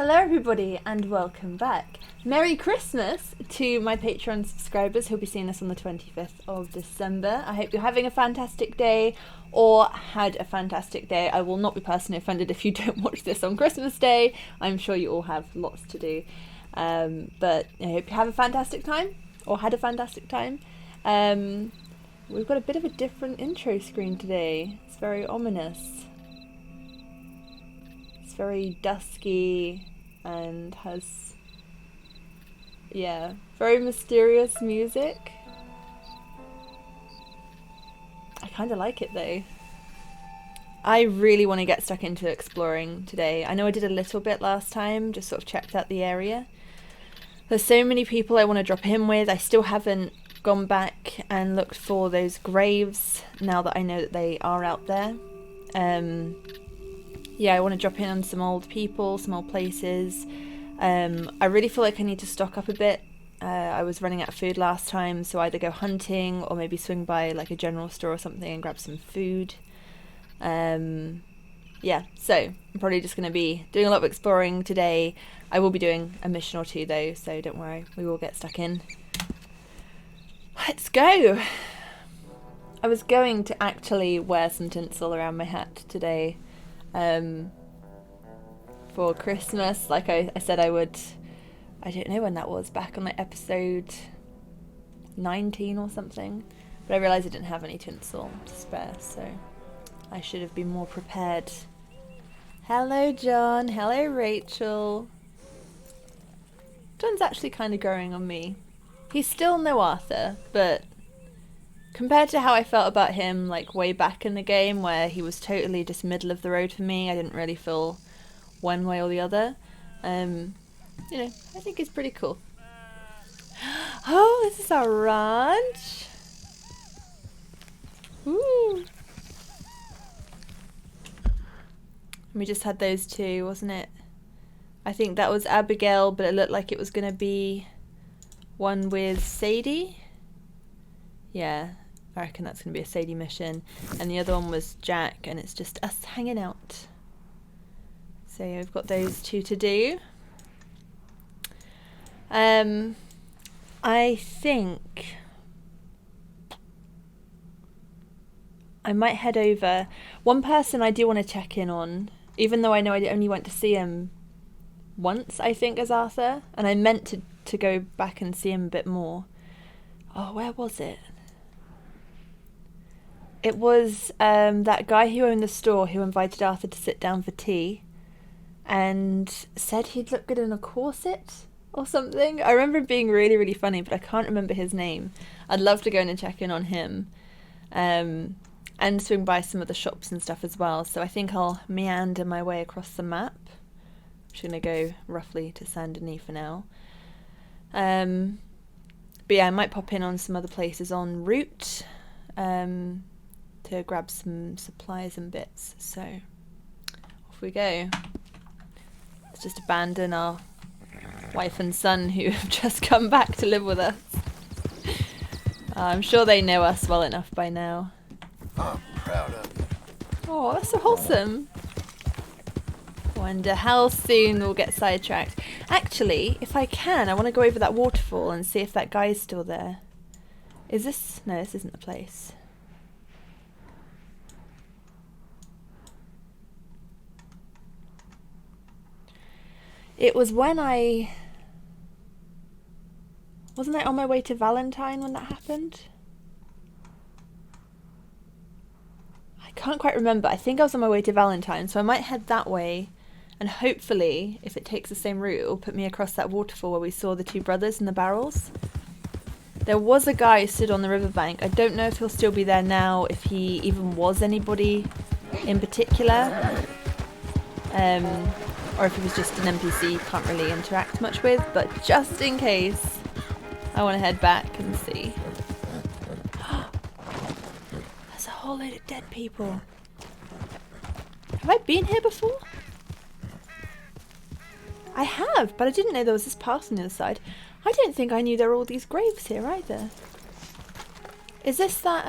Hello everybody and welcome back. Merry Christmas to my Patreon subscribers who'll be seeing this on the 25th of December. I hope you're having a fantastic day or had a fantastic day. I will not be personally offended if you don't watch this on Christmas Day. I'm sure you all have lots to do. But I hope you have a fantastic time or had a fantastic time. We've got a bit of a different intro screen today. It's very ominous. Very dusky and has, very mysterious music. I kind of like it though. I really want to get stuck into exploring today. I know I did a little bit last time, just sort of checked out the area. There's so many people I want to drop in with. I still haven't gone back and looked for those graves now that I know that they are out there. Yeah, I want to drop in on some old people, some old places. I really feel like I need to stock up a bit. I was running out of food last time, so either go hunting or maybe swing by like a general store or something and grab some food. Yeah, so I'm probably just going to be doing a lot of exploring today. I will be doing a mission or two though, so don't worry, we will get stuck in. Let's go! I was going to actually wear some tinsel around my hat today. For Christmas, like I said I would. I don't know when that was, back on like episode 19 or something, but I realised I didn't have any tinsel to spare, so I should have been more prepared. Hello John, hello Rachel. John's actually kind of growing on me. He's still no Arthur, but compared to how I felt about him like way back in the game where he was totally just middle of the road for me, I didn't really feel one way or the other. You know, I think it's pretty cool. Oh, this is our ranch. Ooh. We just had those two, wasn't it? I think that was Abigail, but it looked like it was going to be one with Sadie. Yeah. I reckon that's going to be a Sadie mission. And the other one was Jack, and it's just us hanging out. So we've got those two to do. I think I might head over. One person I do want to check in on, even though I know I only went to see him once, I think, as Arthur. And I meant to go back and see him a bit more. Oh, where was it? It was that guy who owned the store who invited Arthur to sit down for tea and said he'd look good in a corset or something. I remember it being really, really funny, but I can't remember his name. I'd love to go in and check in on him and swing by some of the shops and stuff as well. So I think I'll meander my way across the map. I'm just going to go roughly to Saint Denis for now. But yeah, I might pop in on some other places en route. To grab some supplies and bits, so off we go. Let's just abandon our wife and son who have just come back to live with us. I'm sure they know us well enough by now. I'm proud of you. Oh, that's so wholesome. Wonder how soon we'll get sidetracked. Actually, if I can, I want to go over that waterfall and see if that guy's still there. Is this? No, this isn't the place. It was when wasn't I on my way to Valentine when that happened? I can't quite remember. I think I was on my way to Valentine, so I might head that way, and hopefully, if it takes the same route, it will put me across that waterfall where we saw the two brothers in the barrels. There was a guy who stood on the riverbank. I don't know if he'll still be there now, if he even was anybody in particular. Or if it was just an NPC you can't really interact much with, but just in case, I want to head back and see. There's a whole load of dead people. Have I been here before? I have, but I didn't know there was this path on the other side. I don't think I knew there were all these graves here either. Is this that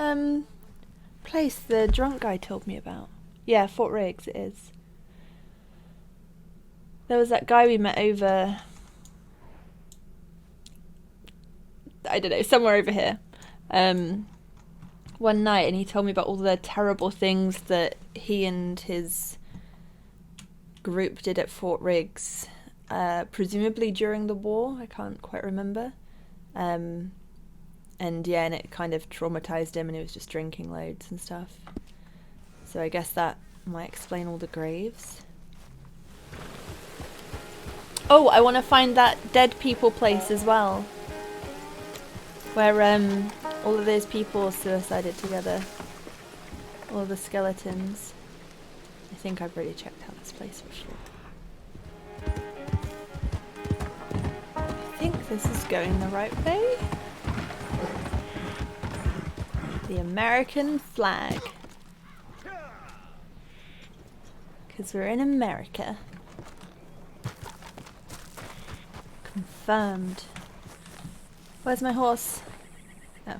place the drunk guy told me about? Yeah, Fort Riggs it is. There was that guy we met over, I don't know, somewhere over here, one night, and he told me about all the terrible things that he and his group did at Fort Riggs, presumably during the war. I can't quite remember. And yeah, and it kind of traumatized him, and he was just drinking loads and stuff. So I guess that might explain all the graves. Oh, I want to find that dead people place as well, where all of those people suicided together. All of the skeletons. I think I've already checked out this place before. I think this is going the right way. The American flag. Because we're in America. Confirmed. Where's my horse? Oh.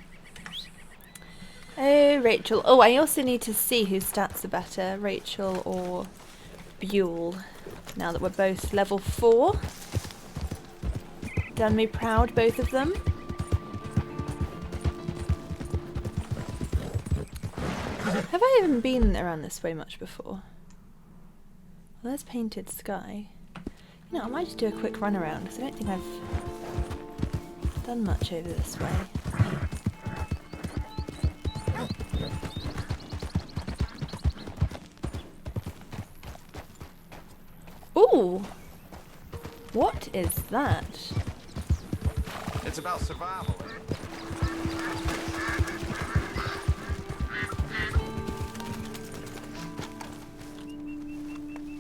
Oh, Rachel. Oh, I also need to see whose stats are better, Rachel or Buell. Now that we're both level 4. Done me proud, both of them. Have I even been around this way much before? Well, there's Painted Sky. You know, I might just do a quick run around, because I don't think I've done much over this way. Ooh! What is that? It's about survival.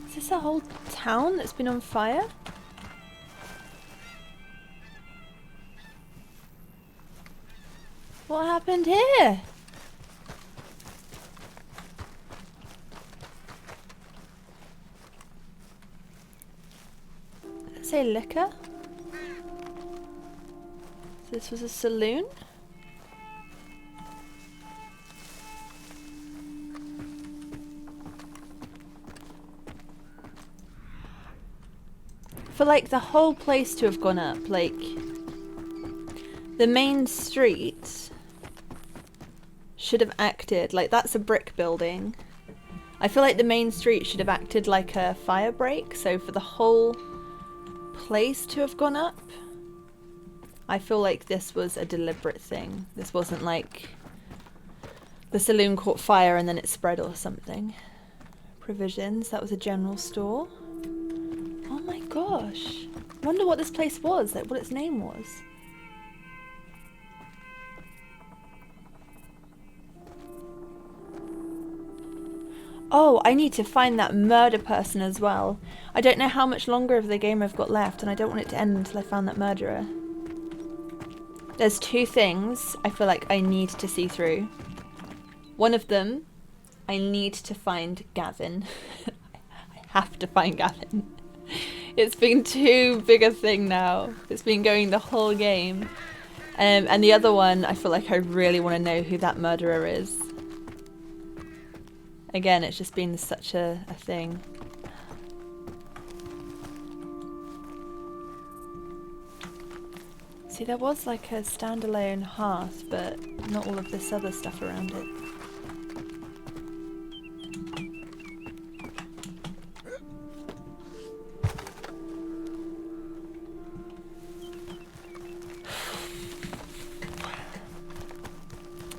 Is this a whole town that's been on fire? What happened here? Does it say liquor? So this was a saloon? For like the whole place to have gone up, like the main street should have acted like that's a brick building. I feel like the main street should have acted like a fire break, so for the whole place to have gone up, I feel like this was a deliberate thing. This wasn't like the saloon caught fire and then it spread or something. Provisions, that was a general store. Oh my gosh. Wonder what this place was, like what its name was. Oh, I need to find that murder person as well. I don't know how much longer of the game I've got left, and I don't want it to end until I found that murderer. There's 2 things I feel like I need to see through. One of them, I need to find Gavin. I have to find Gavin. It's been too big a thing now. It's been going the whole game. And the other one, I feel like I really want to know who that murderer is. Again, it's just been such a thing. See, there was like a standalone hearth, but not all of this other stuff around it.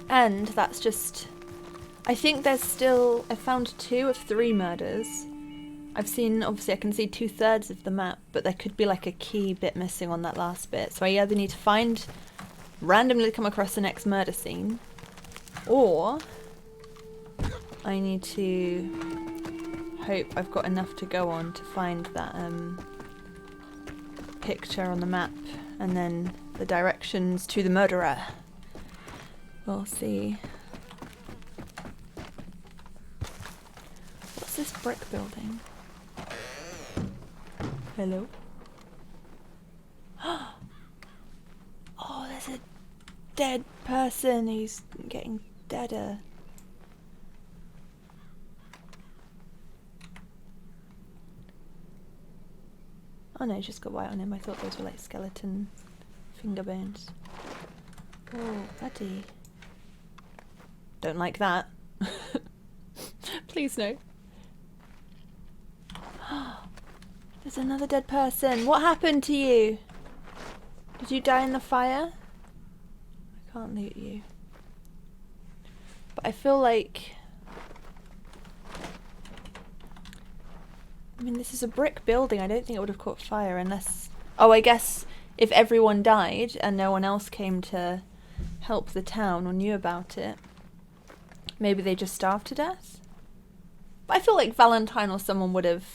And that's just... I think there's still... I found 2 of 3 murders. I've seen... Obviously, I can see 2/3 of the map, but there could be like a key bit missing on that last bit. So I either need to find... randomly come across the next murder scene, or I need to hope I've got enough to go on to find that picture on the map, and then the directions to the murderer. We'll see. What's this brick building? Hello? Oh, there's a dead person who's getting deader. Oh no, he's just got white on him. I thought those were like skeleton finger bones. Oh, buddy. Don't like that. Please no. There's another dead person. What happened to you? Did you die in the fire? I can't loot you. But I feel like... I mean, this is a brick building. I don't think it would have caught fire unless... Oh, I guess if everyone died and no one else came to help the town or knew about it, maybe they just starved to death? But I feel like Valentine or someone would have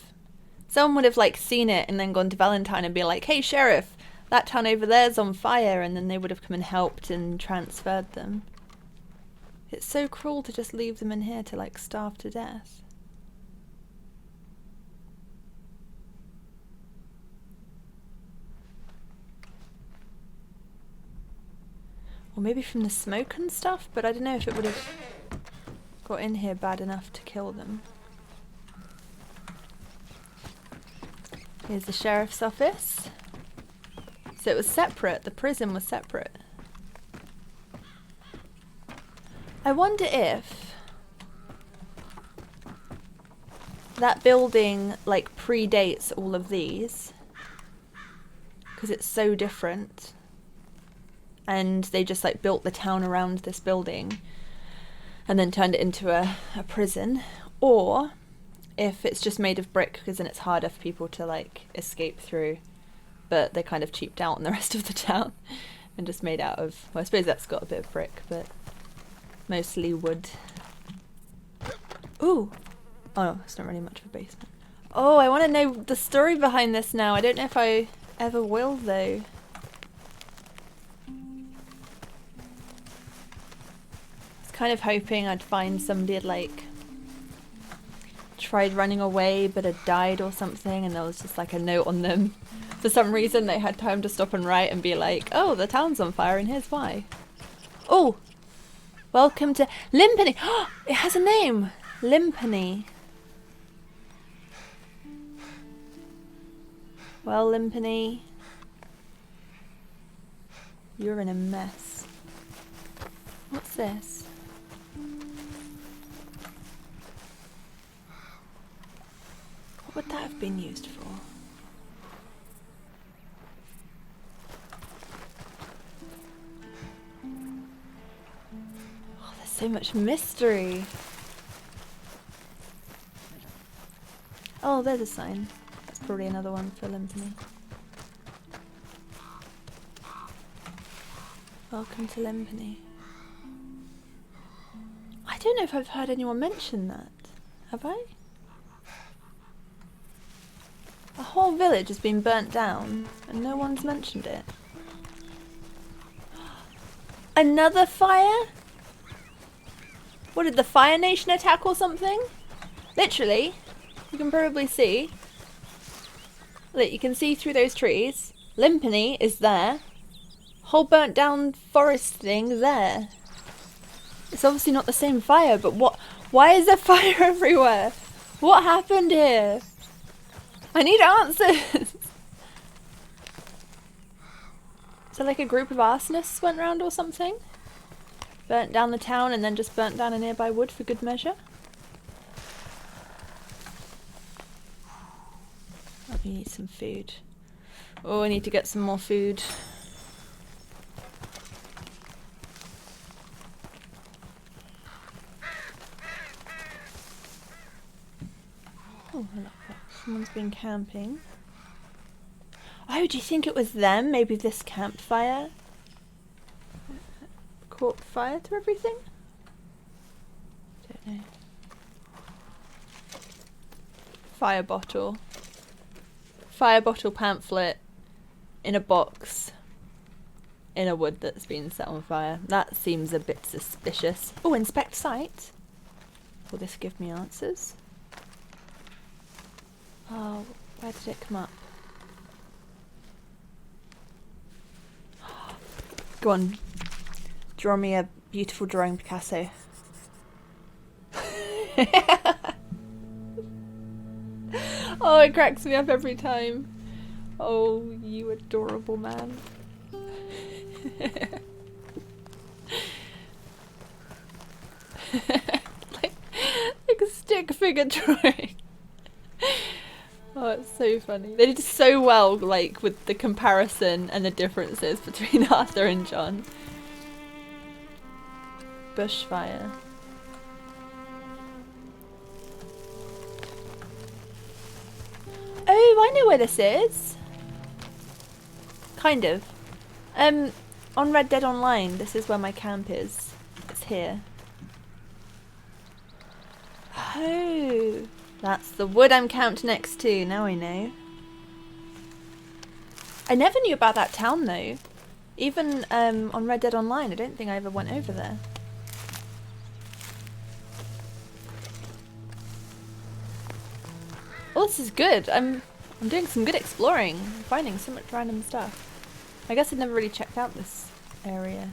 like seen it and then gone to Valentine and be like, hey, Sheriff, that town over there's on fire, and then they would have come and helped and transferred them. It's so cruel to just leave them in here to like starve to death. Or maybe from the smoke and stuff, but I don't know if it would have got in here bad enough to kill them. Here's the sheriff's office. So it was separate, the prison was separate. I wonder if that building like predates all of these, because it's so different. And they just like built the town around this building and then turned it into a prison. Or if it's just made of brick, because then it's harder for people to like escape through, but they kind of cheaped out on the rest of the town and just made out of, well, I suppose that's got a bit of brick, but mostly wood. Ooh! Oh, it's not really much of a basement. Oh, I want to know the story behind this now. I don't know if I ever will, though. I was kind of hoping I'd find somebody had, like, tried running away but had died or something, and there was just, like, a note on them. For some reason, they had time to stop and write and be like, oh, the town's on fire and here's why. Oh! Welcome to Limpany. Oh, it has a name. Limpany. Well, Limpany, you're in a mess. What's this? What would that have been used for? So much mystery. Oh, there's a sign. That's probably another one for Limpany. Welcome to Limpany. I don't know if I've heard anyone mention that. Have I? A whole village has been burnt down and no one's mentioned it. Another fire? What, did the Fire Nation attack or something? Literally, you can probably see. Look, you can see through those trees. Limpany is there. Whole burnt down forest thing there. It's obviously not the same fire, but what? Why is there fire everywhere? What happened here? I need answers. So like a group of arsonists went round or something? Burnt down the town and then just burnt down a nearby wood for good measure? Oh, we need some food. Oh, I need to get some more food. Oh, I like that. Someone's been camping. Oh, do you think it was them? Maybe this campfire caught fire to everything? Don't know. Fire bottle. Fire bottle pamphlet in a box in a wood that's been set on fire. That seems a bit suspicious. Oh, inspect site. Will this give me answers? Oh, where did it come up? Go on. Draw me a beautiful drawing, Picasso. Oh, it cracks me up every time. Oh, you adorable man. like a stick figure drawing. Oh, it's so funny. They did so well, like, with the comparison and the differences between Arthur and John. Bushfire. Oh, I know where this is. Kind of. On Red Dead Online, this is where my camp is. It's here. Oh, that's the wood I'm camped next to. Now I know. I never knew about that town though. Even on Red Dead Online, I don't think I ever went over there. Oh, this is good. I'm doing some good exploring. I'm finding so much random stuff. I guess I'd never really checked out this area.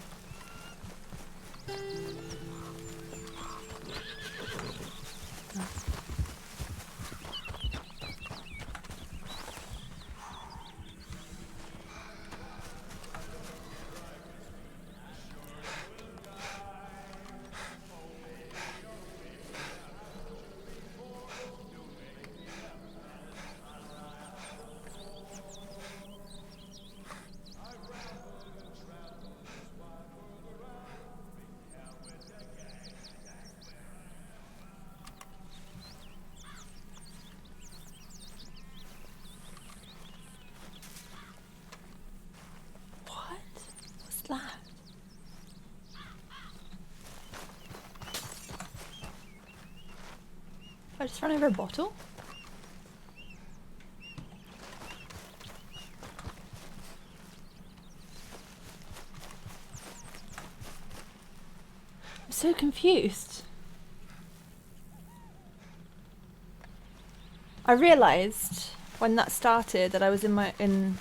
I just ran over a bottle? I'm so confused. I realised when that started that I was in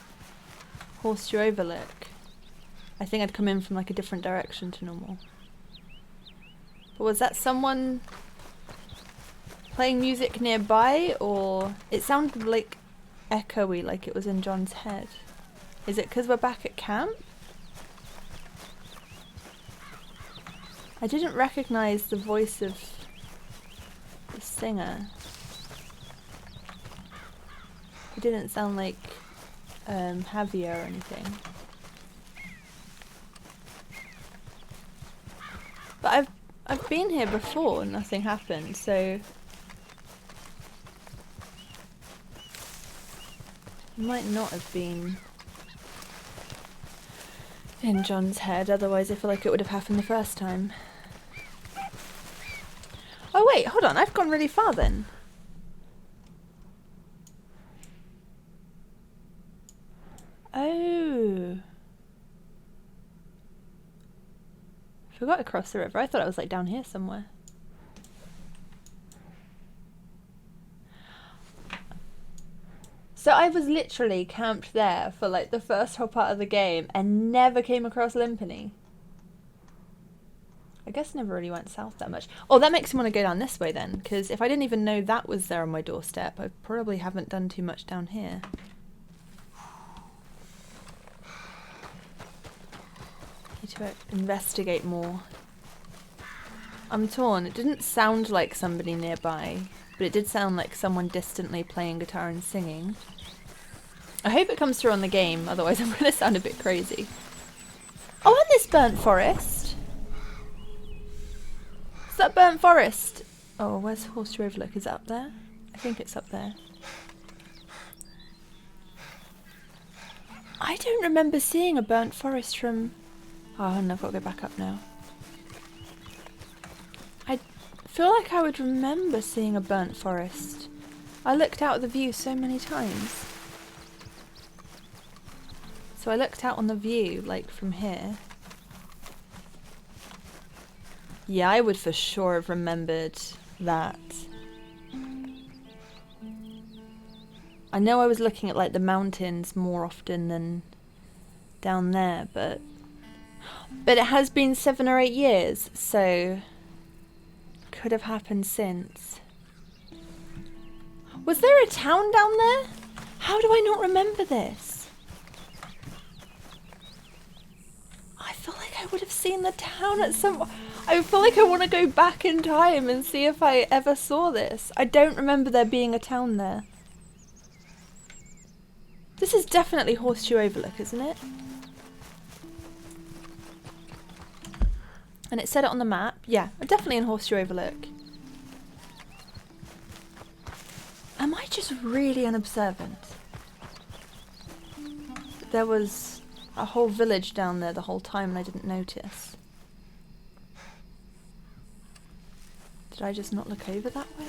Horseshoe Overlook. I think I'd come in from like a different direction to normal. But was that someone playing music nearby, or it sounded like echoey, like it was in John's head? Is it because we're back at camp? I didn't recognise the voice of the singer. It didn't sound like Javier or anything. But I've been here before and nothing happened, so it might not have been in John's head, otherwise I feel like it would have happened the first time. Oh wait, hold on, I've gone really far then. Oh. Forgot to cross the river. I thought I was like down here somewhere. So I was literally camped there for like the first whole part of the game and never came across Limpany. I guess I never really went south that much. Oh, that makes me want to go down this way then, because if I didn't even know that was there on my doorstep, I probably haven't done too much down here. Need to investigate more. I'm torn. It didn't sound like somebody nearby, but it did sound like someone distantly playing guitar and singing. I hope it comes through on the game, otherwise I'm going to sound a bit crazy. Oh, and this burnt forest. Is that burnt forest? Oh, where's Horseshoe Overlook? Is it up there? I think it's up there. I don't remember seeing a burnt forest from... Oh, no, I've got to go back up now. I feel like I would remember seeing a burnt forest. I looked out at the view so many times. So I looked out on the view, like from here. Yeah, I would for sure have remembered that. I know I was looking at like the mountains more often than down there, but it has been 7 or 8 years, so could have happened since. Was there a town down there? How do I not remember this? I feel like I would have seen the town at some... I feel like I want to go back in time and see if I ever saw this. I don't remember there being a town there. This is definitely Horseshoe Overlook, isn't it? And it said it on the map. Yeah, definitely in Horseshoe Overlook. Am I just really unobservant? There was a whole village down there the whole time and I didn't notice. Did I just not look over that way?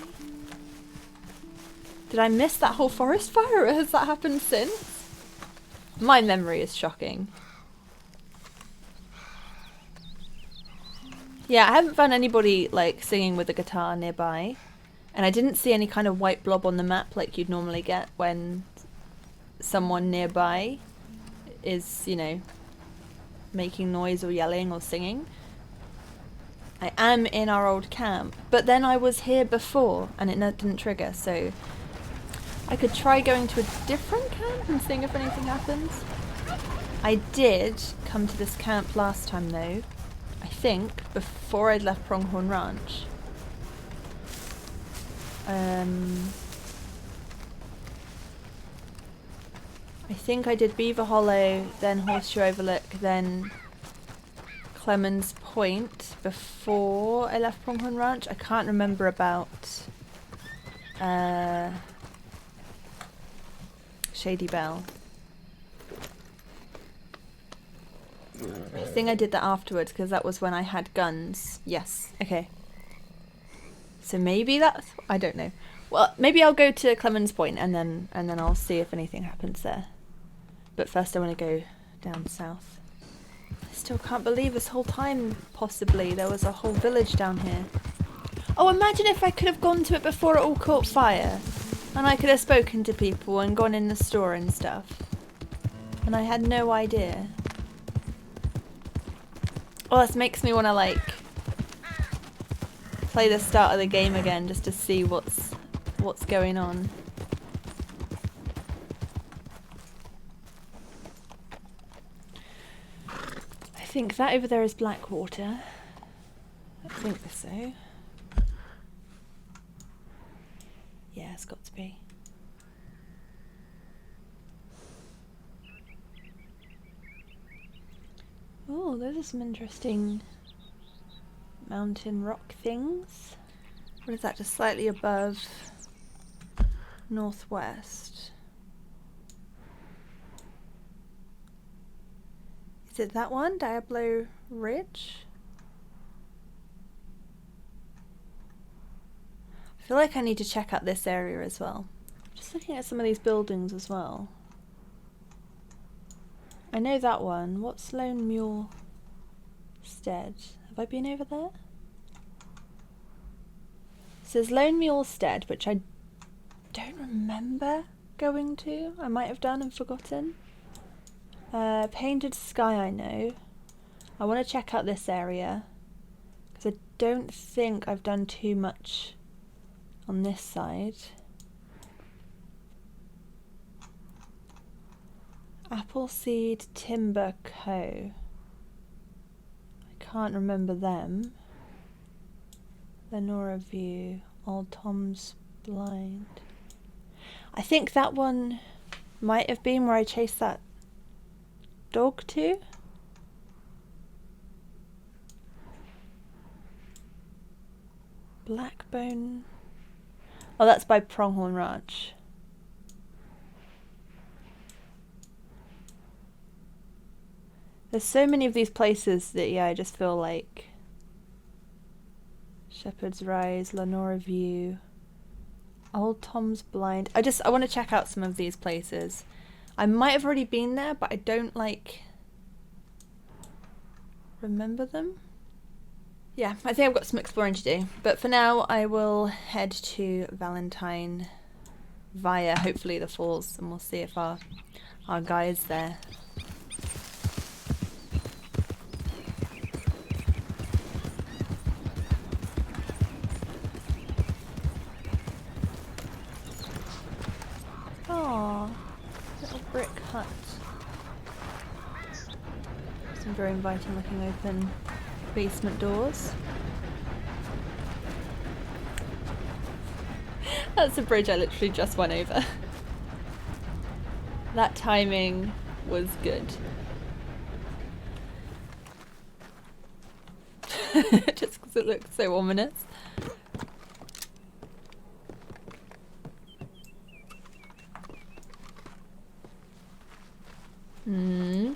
Did I miss that whole forest fire, or has that happened since? My memory is shocking. Yeah, I haven't found anybody like singing with a guitar nearby. And I didn't see any kind of white blob on the map like you'd normally get when someone nearby is, you know, making noise or yelling or singing. I am in our old camp, but then I was here before and it didn't trigger, so I could try going to a different camp and seeing if anything happens. I did come to this camp last time though, I think, before I'd left Pronghorn Ranch. I think I did Beaver Hollow, then Horseshoe Overlook, then Clemens Point before I left Pronghorn Ranch. I can't remember about Shady Bell. I think I did that afterwards because that was when I had guns. Yes, okay. So maybe that's... I don't know. Well, maybe I'll go to Clemens Point and then I'll see if anything happens there. But first I want to go down south. I still can't believe this whole time, possibly, there was a whole village down here. Oh, imagine if I could have gone to it before it all caught fire. And I could have spoken to people and gone in the store and stuff. And I had no idea. Oh, this makes me want to, like, play the start of the game again just to see what's going on. I think that over there is Blackwater. I think so. Yeah, it's got to be. Oh, those are some interesting mountain rock things. What is that, just slightly above northwest? Is it that one, Diablo Ridge? I feel like I need to check out this area as well. Just looking at some of these buildings as well. I know that one. What's Lone Mule Stead? Have I been over there? It says Lone Mule Stead, which I don't remember going to. I might have done and forgotten. Painted Sky I know. I want to check out this area because I don't think I've done too much on this side. Appleseed Timber Co. I can't remember them. Lenora View, Old Tom's Blind. I think that one might have been where I chased that dog to. Blackbone. Oh, that's by Pronghorn Ranch. There's so many of these places that, yeah, I just feel like Shepherd's Rise, Lenora View, Old Tom's Blind. I want to check out some of these places. I might have already been there, but I don't, like, remember them. Yeah, I think I've got some exploring to do. But for now, I will head to Valentine via, hopefully, the falls, and we'll see if our guy is there. Aww. hut. Some very inviting looking open basement doors. That's a bridge I literally just went over. That timing was good. Just because it looks so ominous. Hmm.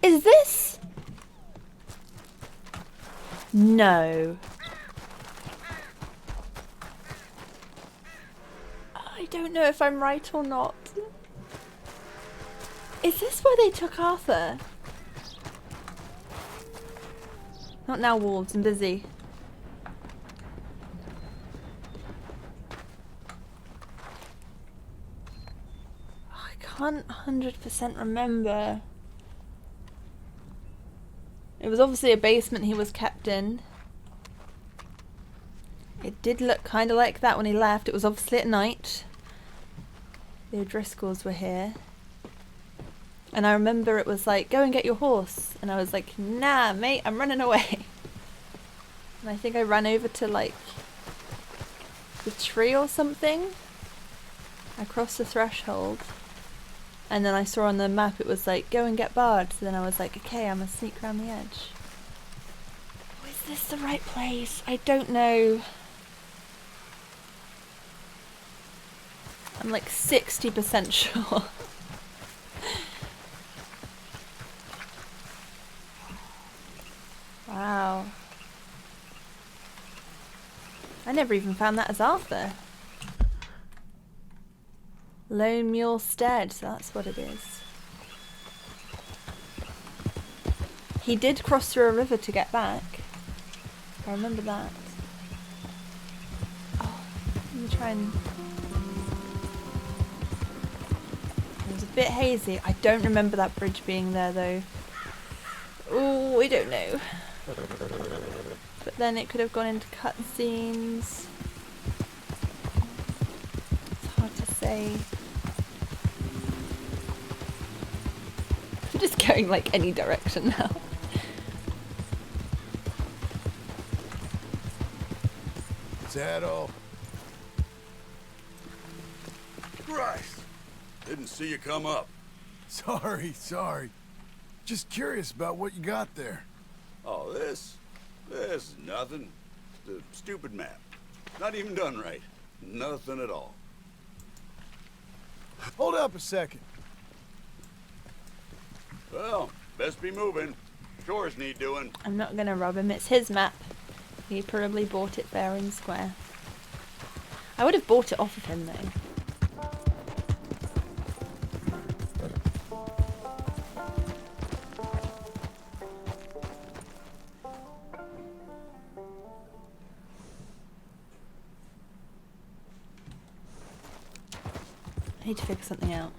Is this? No. I don't know if I'm right or not. Is this where they took Arthur? Not now, wolves. I'm busy. I can't 100% remember. It was obviously a basement he was kept in. It did look kind of like that when he left. It was obviously at night. The O'Driscolls were here. And I remember it was like, go and get your horse. And I was like, nah, mate, I'm running away. And I think I ran over to like the tree or something. I crossed the threshold. And then I saw on the map it was like, go and get Bard. So then I was like, okay, I'm gonna sneak around the edge. Oh, is this the right place? I don't know. I'm like 60% sure. Wow. I never even found that as Arthur. Lone Mule Stead, so that's what it is. He did cross through a river to get back. I remember that. Oh, let me try and... It was a bit hazy. I don't remember that bridge being there though. Oh, I don't know. But then it could have gone into cutscenes. It's hard to say. I'm just going like any direction now. Is that all? Christ! Didn't see you come up. Sorry. Just curious about what you got there. Oh, this is nothing. It's a stupid map. Not even done right. Nothing at all. Hold up a second. Well, best be moving. Chores need doing. I'm not gonna rob him, it's his map. He probably bought it fair and square. I would have bought it off of him though. I need to figure something out.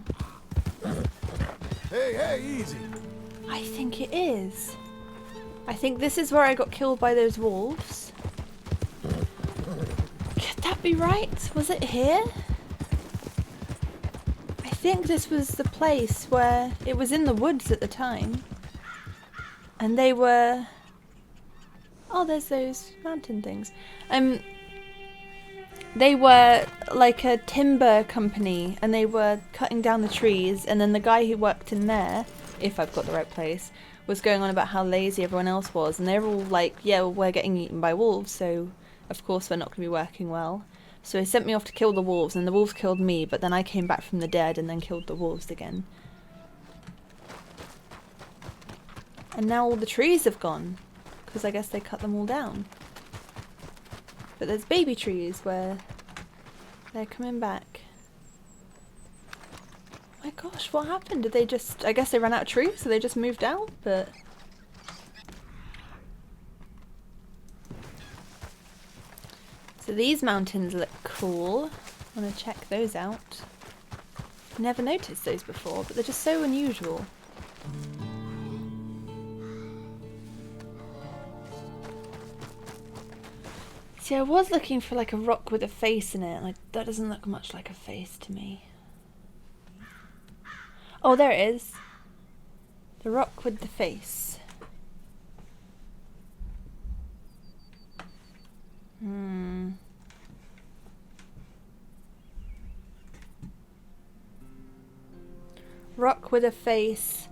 Hey, easy. I think it is. I think this is where I got killed by those wolves. Could that be right? Was it here? I think this was the place where it was in the woods at the time. And they were... Oh, there's those mountain things. They were like a timber company and they were cutting down the trees, and then the guy who worked in there, if I've got the right place, was going on about how lazy everyone else was, and they were all like, yeah, well, we're getting eaten by wolves, so of course we're not going to be working well. So he sent me off to kill the wolves, and the wolves killed me, but then I came back from the dead and then killed the wolves again. And now all the trees have gone, because I guess they cut them all down. But there's baby trees where they're coming back. Oh my gosh, what happened? Did they just... I guess they ran out of trees, so they just moved out, but... So these mountains look cool. I want to check those out. Never noticed those before, but they're just so unusual. See, I was looking for like a rock with a face in it. Like, that doesn't look much like a face to me. Oh, there it is. The rock with the face. Rock with a face,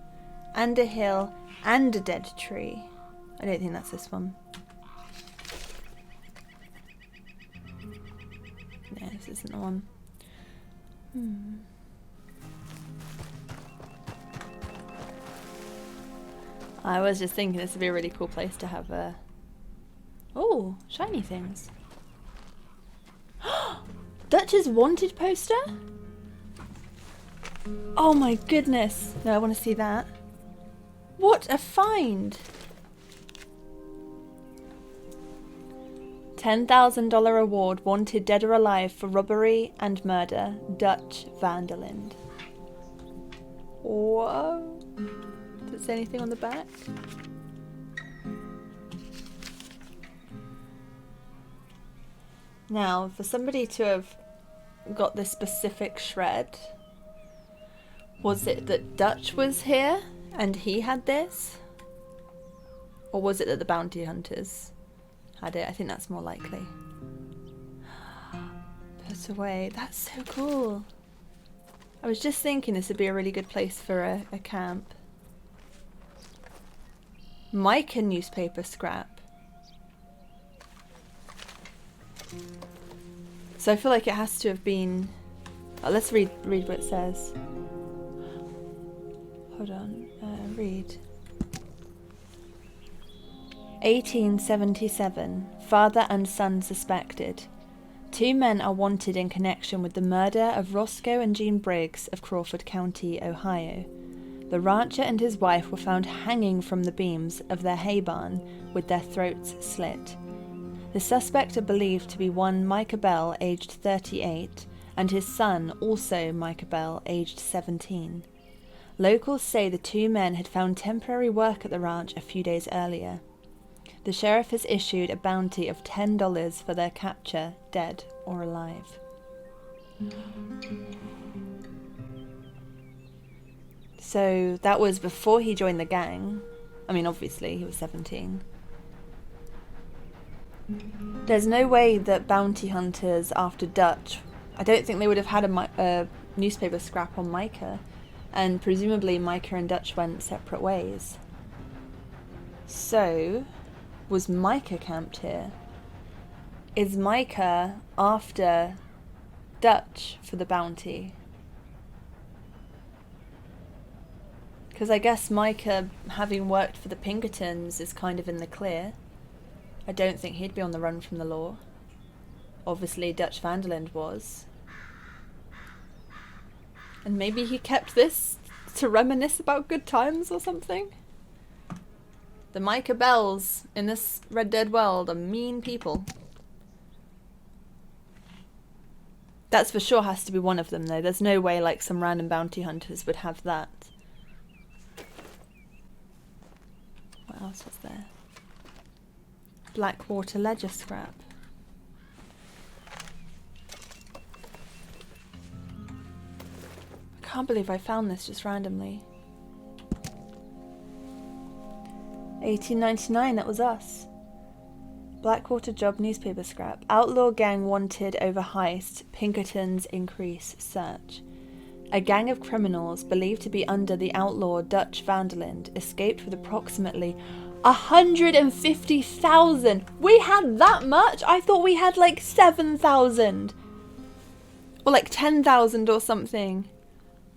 and a hill, and a dead tree. I don't think that's this one. No, this isn't the one. I was just thinking this would be a really cool place to have a... Oh, shiny things. Dutch's wanted poster? Oh my goodness. No, I want to see that. What a find. $10,000 award, wanted dead or alive for robbery and murder, Dutch Vanderland. Whoa. Does it say anything on the back? Now, for somebody to have got this specific shred, was it that Dutch was here and he had this? Or was it that the bounty hunters had it? I think that's more likely. Put away. That's so cool. I was just thinking this would be a really good place for a camp. Mica newspaper scrap. So I feel like it has to have been... Oh, let's read what it says. Hold on. Read. 1877. Father and son suspected. 2 men are wanted in connection with the murder of Roscoe and Jean Briggs of Crawford County, Ohio. The rancher and his wife were found hanging from the beams of their hay barn with their throats slit. The suspect are believed to be one Micah Bell, aged 38, and his son, also Micah Bell, aged 17. Locals say the 2 men had found temporary work at the ranch a few days earlier. The sheriff has issued a bounty of $10 for their capture, dead or alive. So that was before he joined the gang. I mean, obviously, he was 17. There's no way that bounty hunters after Dutch, I don't think they would have had a newspaper scrap on Micah. And presumably Micah and Dutch went separate ways. So, was Micah camped here? Is Micah after Dutch for the bounty? Because I guess Micah, having worked for the Pinkertons, is kind of in the clear. I don't think he'd be on the run from the law. Obviously Dutch Vanderland was. And maybe he kept this to reminisce about good times or something? The Micah Bells in this Red Dead world are mean people. That's for sure has to be one of them though. There's no way like some random bounty hunters would have that. What else was there? Blackwater ledger scrap. I can't believe I found this just randomly. 1899, that was us. Blackwater job newspaper scrap. Outlaw gang wanted over heist. Pinkertons increase search. A gang of criminals believed to be under the outlaw Dutch Vanderland escaped with approximately 150,000. We had that much? I thought we had like 7,000. Or like 10,000 or something.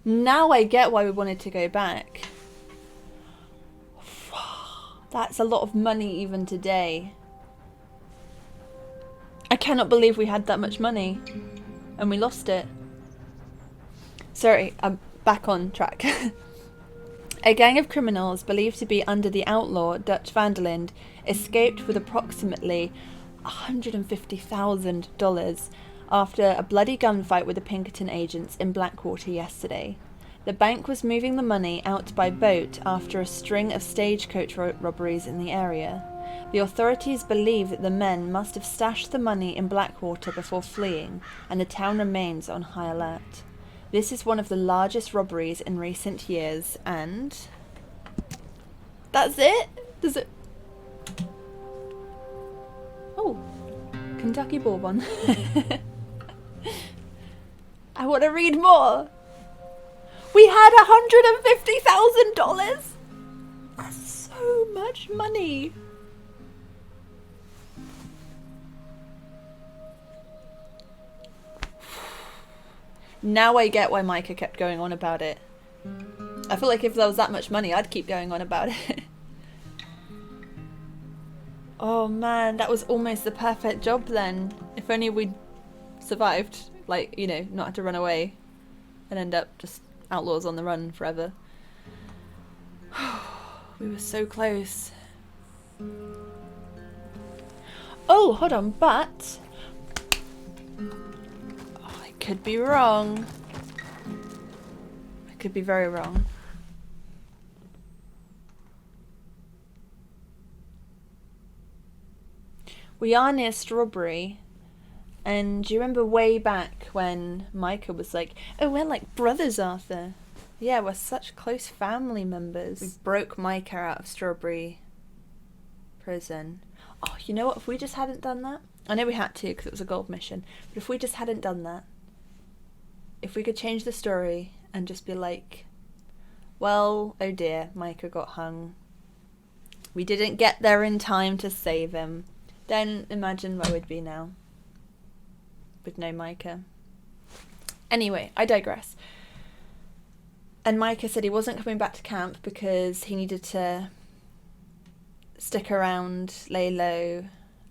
Now I get why we wanted to go back. That's a lot of money even today. I cannot believe we had that much money. And we lost it. Sorry, I'm back on track. A gang of criminals believed to be under the outlaw Dutch Vanderland escaped with approximately $150,000 after a bloody gunfight with the Pinkerton agents in Blackwater yesterday. The bank was moving the money out by boat after a string of stagecoach robberies in the area. The authorities believe that the men must have stashed the money in Blackwater before fleeing, and the town remains on high alert. This is one of the largest robberies in recent years, and... That's it? Does it... Oh, Kentucky Bourbon. I want to read more. We had $150,000. That's so much money. Now I get why Micah kept going on about it. I feel like if there was that much money, I'd keep going on about it. Oh man, that was almost the perfect job then. If only we'd survived. Like, you know, not had to run away and end up just outlaws on the run forever. We were so close. Oh, hold on, but... Oh, I could be wrong. I could be very wrong. We are near Strawberry. And do you remember way back when Micah was like, oh, we're like brothers, Arthur. Yeah, we're such close family members. We broke Micah out of Strawberry Prison. Oh, you know what? If we just hadn't done that... I know we had to because it was a gold mission. But if we just hadn't done that... If we could change the story and just be like... Well, oh dear, Micah got hung. We didn't get there in time to save him. Then imagine where we'd be now. With no Micah. Anyway, I digress. And Micah said he wasn't coming back to camp because he needed to stick around, lay low,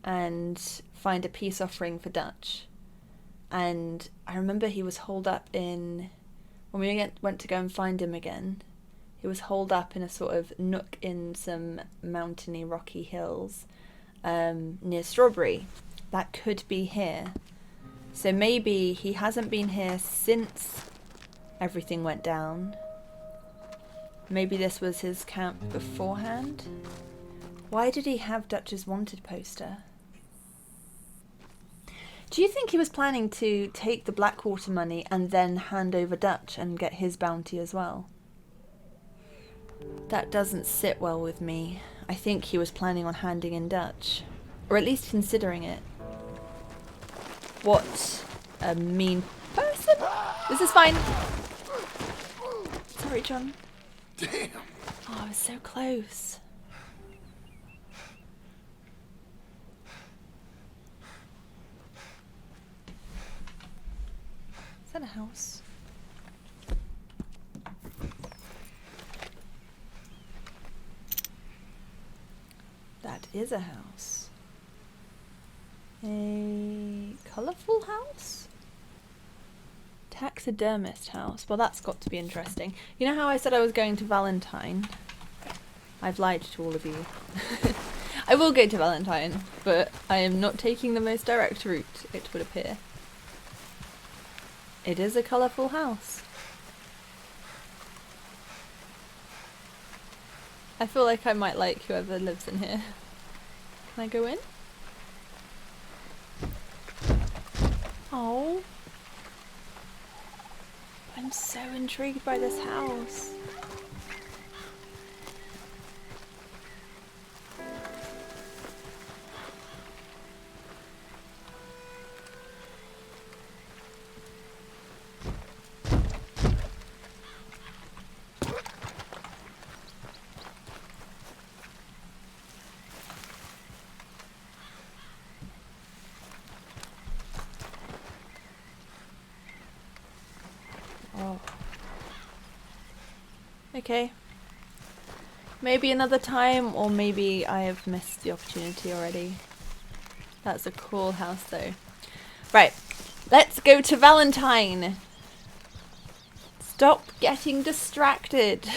and find a peace offering for Dutch. And I remember he was holed up in... When we went to go and find him again, he was holed up in a sort of nook in some mountainy, rocky hills near Strawberry. That could be here. So maybe he hasn't been here since everything went down. Maybe this was his camp beforehand. Why did he have Dutch's wanted poster? Do you think he was planning to take the Blackwater money and then hand over Dutch and get his bounty as well? That doesn't sit well with me. I think he was planning on handing in Dutch. Or at least considering it. What a mean person. This is fine. Sorry, John. Damn. Oh, I was so close. Is that a house? That is a house. A colourful house? Taxidermist house. Well, that's got to be interesting. You know how I said I was going to Valentine? I've lied to all of you. I will go to Valentine, but I am not taking the most direct route, it would appear. It is a colourful house. I feel like I might like whoever lives in here. Can I go in? Oh. I'm so intrigued by this house. Oh. Okay. Maybe another time, or maybe I have missed the opportunity already. That's a cool house though. Right, let's go to Valentine. Stop getting distracted.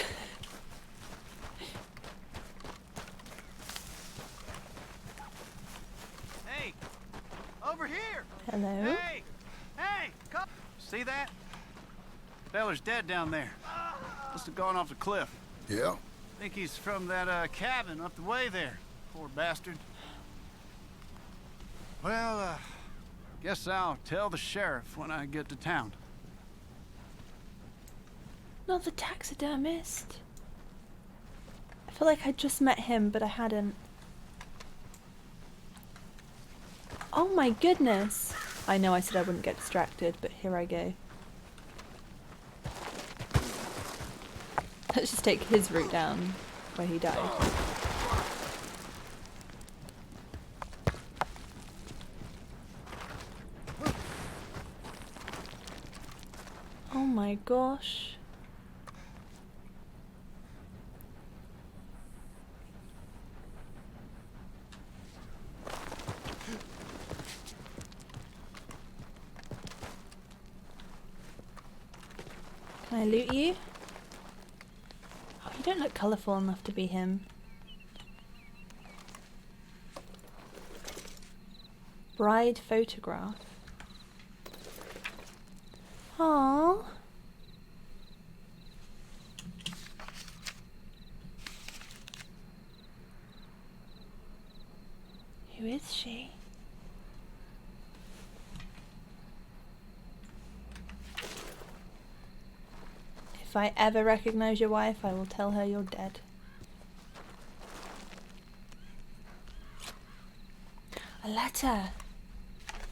Hey, over here. Hello? Hey, hey, come. See that? Feller's dead down there. Must have gone off the cliff. Yeah? Think he's from that cabin up the way there. Poor bastard. Well, guess I'll tell the sheriff when I get to town. Not the taxidermist. I feel like I just met him, but I hadn't. Oh my goodness. I know I said I wouldn't get distracted, but here I go. Let's just take his route down where he died. Oh my gosh. Can I loot you? Oh, you don't look colourful enough to be him. Bride photograph. Aww. Who is she? If I ever recognise your wife, I will tell her you're dead. A letter.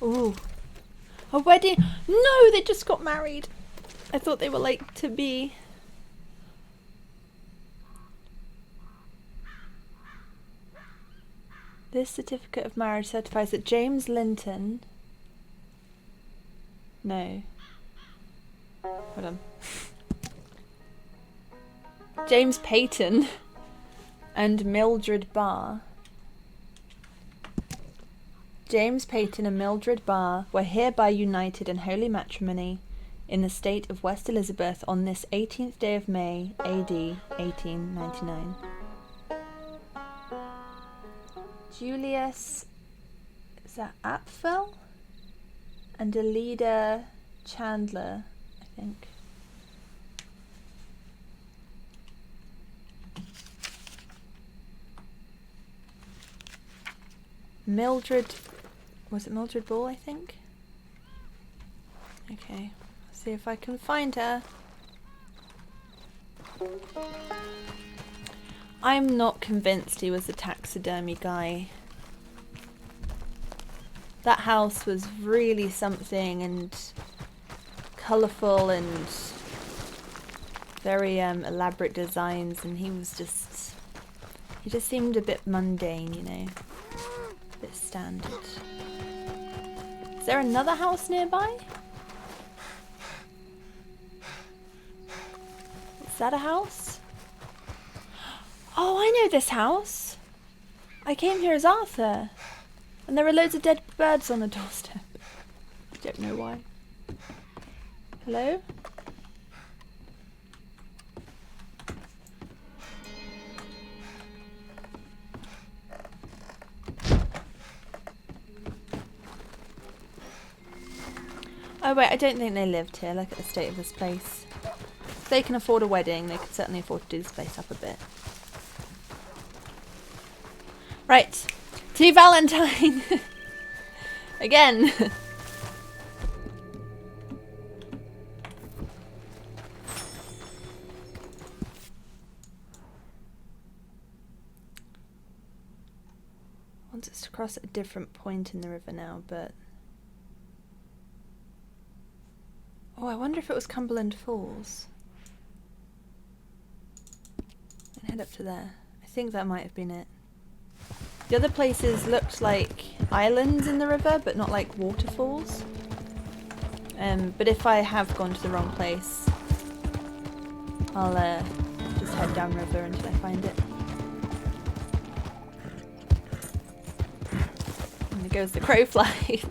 Ooh. A wedding. No, they just got married. I thought they were like to be. This certificate of marriage certifies that James Linton. No. Hold on. James Payton and Mildred Barr. James Payton and Mildred Barr were hereby united in holy matrimony in the state of West Elizabeth on this 18th day of May, AD 1899. Julius, is that Apfel? And Alida Chandler, I think. Mildred, was it Mildred Ball, I think? Okay, let's see if I can find her. I'm not convinced he was a taxidermy guy. That house was really something, and colourful and very elaborate designs, and he just seemed a bit mundane, you know. A bit standard. Is there another house nearby? Is that a house? Oh, I know this house. I came here as Arthur. And there are loads of dead birds on the doorstep. I don't know why. Hello? Oh wait, I don't think they lived here. Look at the state of this place. If they can afford a wedding, they could certainly afford to do this place up a bit. Right, to Valentine! Again! Wants us to cross at a different point in the river now, but... Oh, I wonder if it was Cumberland Falls. And head up to there. I think that might have been it. The other places looked like islands in the river, but not like waterfalls. But if I have gone to the wrong place, I'll just head downriver until I find it. And there goes the crow flies.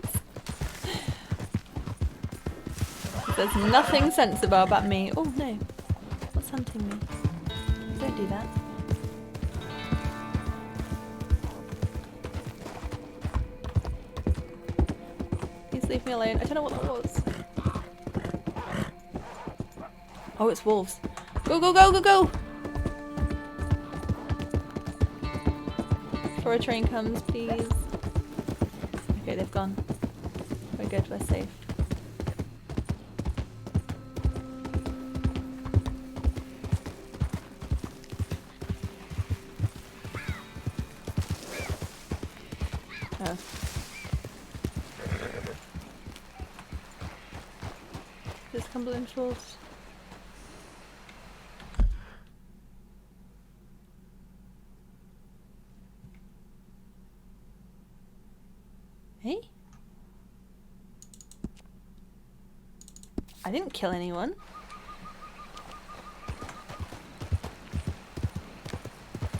There's nothing sensible about me. Oh no, what's hunting me? Don't do that. Please leave me alone. I don't know what that was. Oh, it's wolves. Go, go, go, go, go! before a train comes, please. Okay, they've gone. We're good, we're safe. Oh. This Cumberland Falls. Hey? I didn't kill anyone.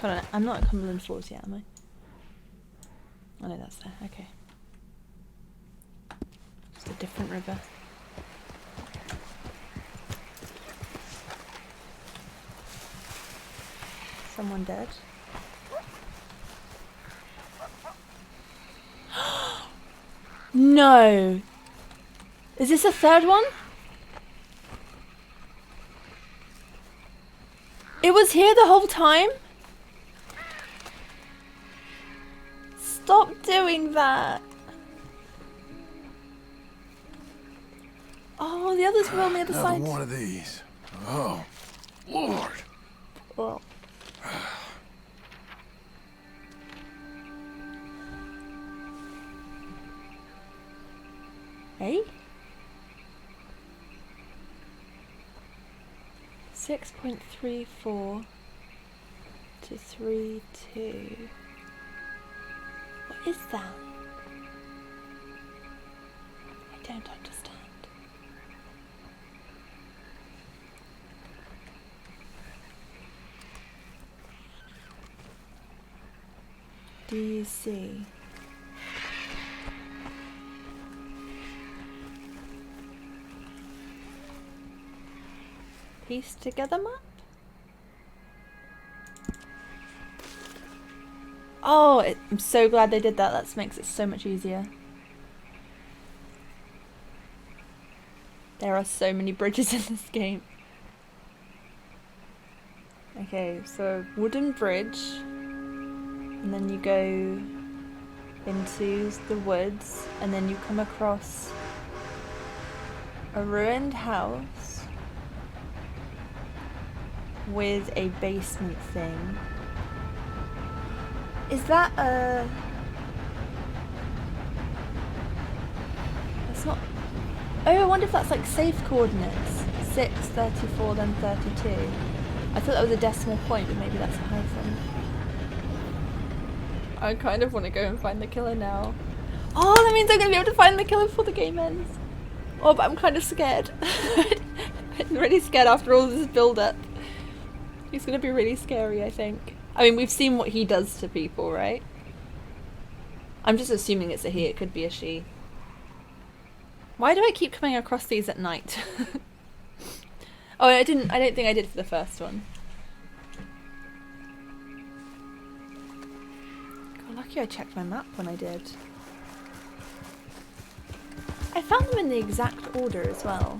Hold on, I'm not at Cumberland Falls yet, am I? Oh no, that's there, okay. Just a different river. Someone dead? No! Is this a third one? It was here the whole time? Stop doing that! Oh, the others were on the other Another side. one of these. Oh, Lord. Well. Hey? 6.34 to 3.2. What is that? I don't understand. Do you see? Piece together map? Oh, I'm so glad they did that. That makes it so much easier. There are so many bridges in this game. Okay, so a wooden bridge. And then you go into the woods. And then you come across a ruined house with a basement thing. Is that a... That's not... Oh, I wonder if that's like safe coordinates. 6, 34, then 32. I thought that was a decimal point, but maybe that's a hyphen. I kind of want to go and find the killer now. Oh, that means I'm going to be able to find the killer before the game ends. Oh, but I'm kind of scared. I'm really scared after all this build-up. He's going to be really scary, I think. I mean, we've seen what he does to people, right? I'm just assuming it's a he. It could be a she. Why do I keep coming across these at night? Oh, I don't think I did for the first one. God, lucky I checked my map when I did. I found them in the exact order as well.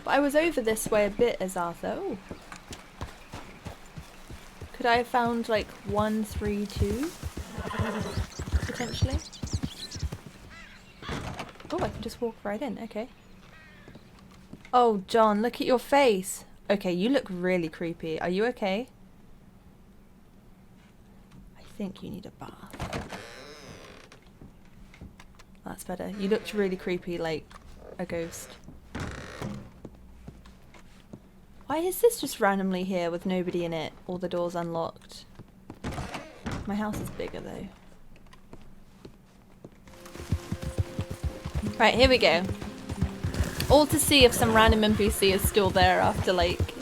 But I was over this way a bit as Arthur. Oh. Could I have found like 1, 3, 2? Potentially. Oh, I can just walk right in, okay. Oh, John, look at your face. Okay, you look really creepy. Are you okay? I think you need a bath. That's better. You looked really creepy, like a ghost. Why is this just randomly here with nobody in it? All the doors unlocked. My house is bigger though. Right, here we go. All to see if some random NPC is still there after like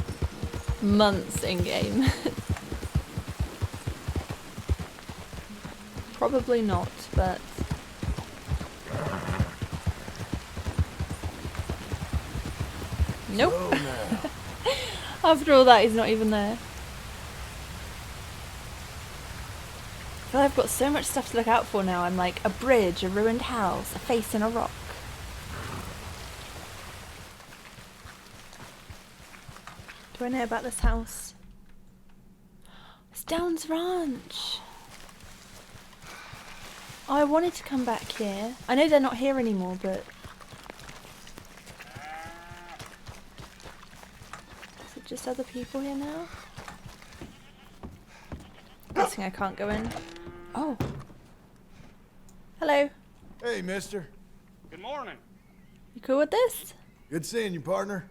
months in game. Probably not, but... Nope. After all that, he's not even there. I feel like I've got so much stuff to look out for now. I'm like, a bridge, a ruined house, a face in a rock. Do I know about this house? It's Downs Ranch. Oh, I wanted to come back here. I know they're not here anymore, but... Is it just other people here now? Guessing I can't go in. Oh. Hello. Hey, mister. Good morning. You cool with this? Good seeing you, partner.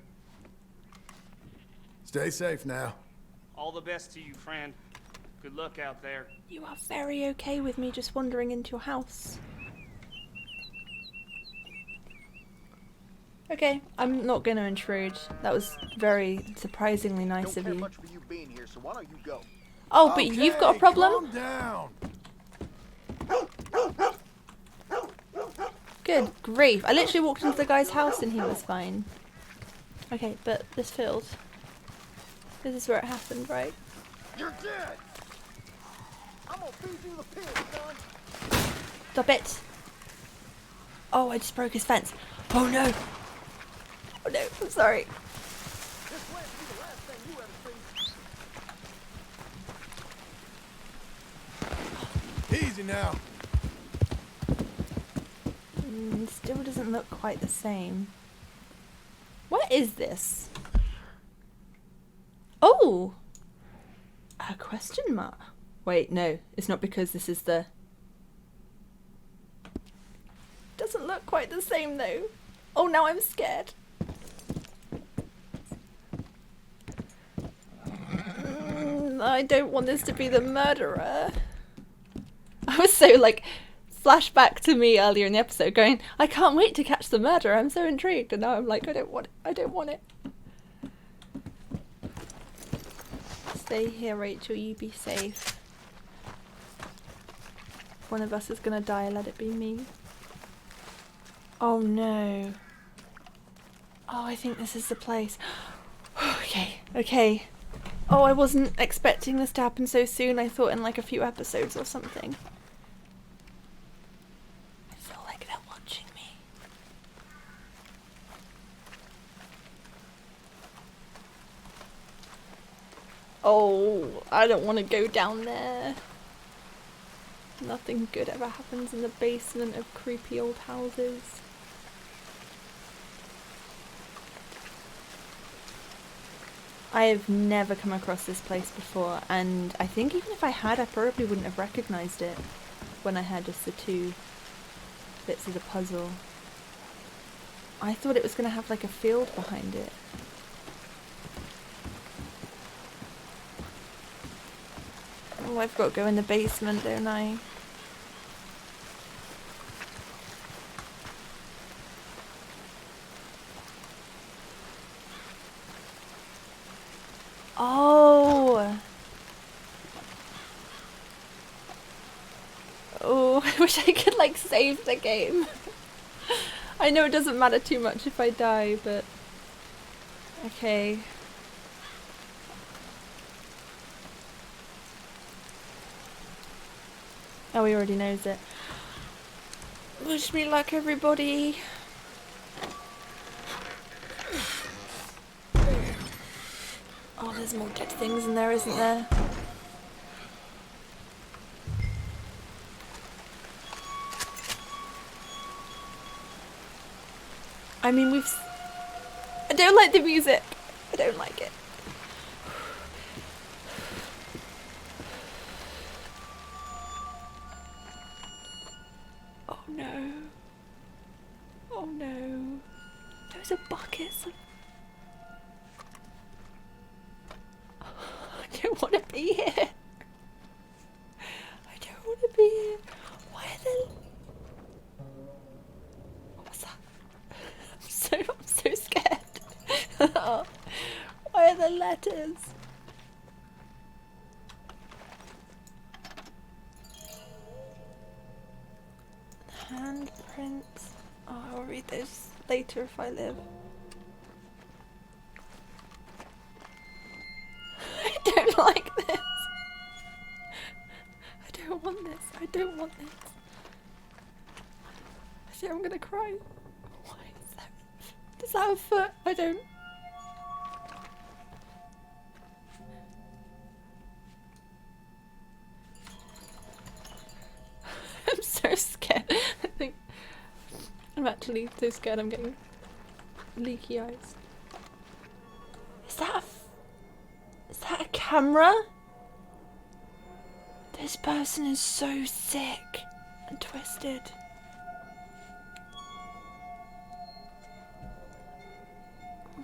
Stay safe now. All the best to you, friend. Good luck out there. You are very okay with me just wandering into your house. Okay, I'm not going to intrude. That was very surprisingly nice of Don't care you. much for you being here, so why don't you go? Oh, but you've got a problem? Calm down. Good grief. I literally walked into the guy's house and he was fine. Okay, but this field. This is where it happened, right? You're dead! I'm gonna feed you the pig, son! Stop it! Oh, I just broke his fence. Oh no! Oh no, I'm sorry. This land will be the last thing you ever see. Easy now. Still doesn't look quite the same. What is this? Oh! A question mark. Wait, no. It's not because this is the... Doesn't look quite the same though. Oh, now I'm scared. I don't want this to be the murderer. I was so like... flashback to me earlier in the episode going, I can't wait to catch the murderer, I'm so intrigued, and now I'm like, I don't want it, I don't want it. Stay here, Rachel, you be safe. If one of us is gonna die, let it be me. Oh no. Oh, I think this is the place. Okay, okay. Oh, I wasn't expecting this to happen so soon, I thought in like a few episodes or something. Oh, I don't want to go down there. Nothing good ever happens in the basement of creepy old houses. I have never come across this place before, and I think even if I had, I probably wouldn't have recognised it when I had just the two bits of the puzzle. I thought it was going to have like a field behind it. Oh, I've got to go in the basement, don't I? Oh! Oh, I wish I could like save the game. I know it doesn't matter too much if I die, but... Okay. Oh, he already knows it. Wish me luck, everybody. Oh, there's more dead things in there, isn't there? I mean, I don't like the music. I don't like it. Oh no. Oh no. Those are buckets of... I don't want to be here. I don't want to be here. Why are there... What was that? I'm so scared. Why are there letters? Handprints. Oh, I'll read those later if I live. I don't like this. I don't want this. I don't want this. I think I'm gonna cry. Why is that? Does that have a foot? I don't. I'm so scared. I'm actually so scared I'm getting leaky eyes. Is that a camera? This person is so sick and twisted.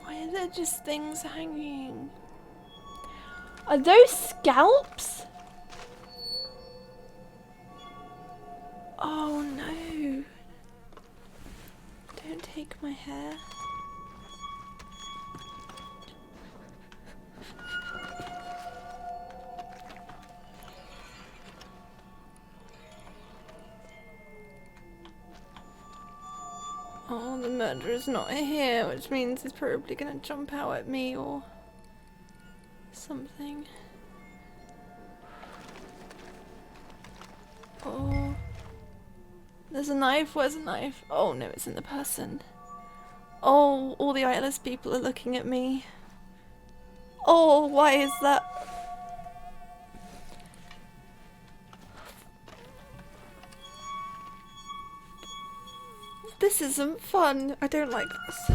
Why are there just things hanging? Are those scalps? Oh no. Don't take my hair. Oh, the murderer's not here, which means he's probably gonna jump out at me or something. Oh. There's a knife. Where's a knife? Oh no, it's in the person. Oh, all the eyeless people are looking at me. Oh, why is that? This isn't fun. I don't like this.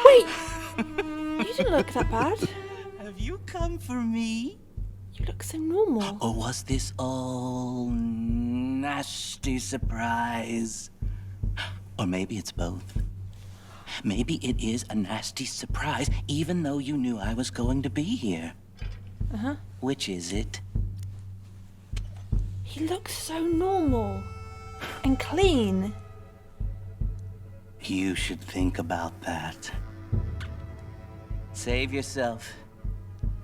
Wait! You didn't look that bad. Have you come for me? You look so normal. Or was this all nasty surprise? Or maybe it's both. Maybe it is a nasty surprise, even though you knew I was going to be here. Uh-huh. Which is it? He looks so normal. And clean. You should think about that. Save yourself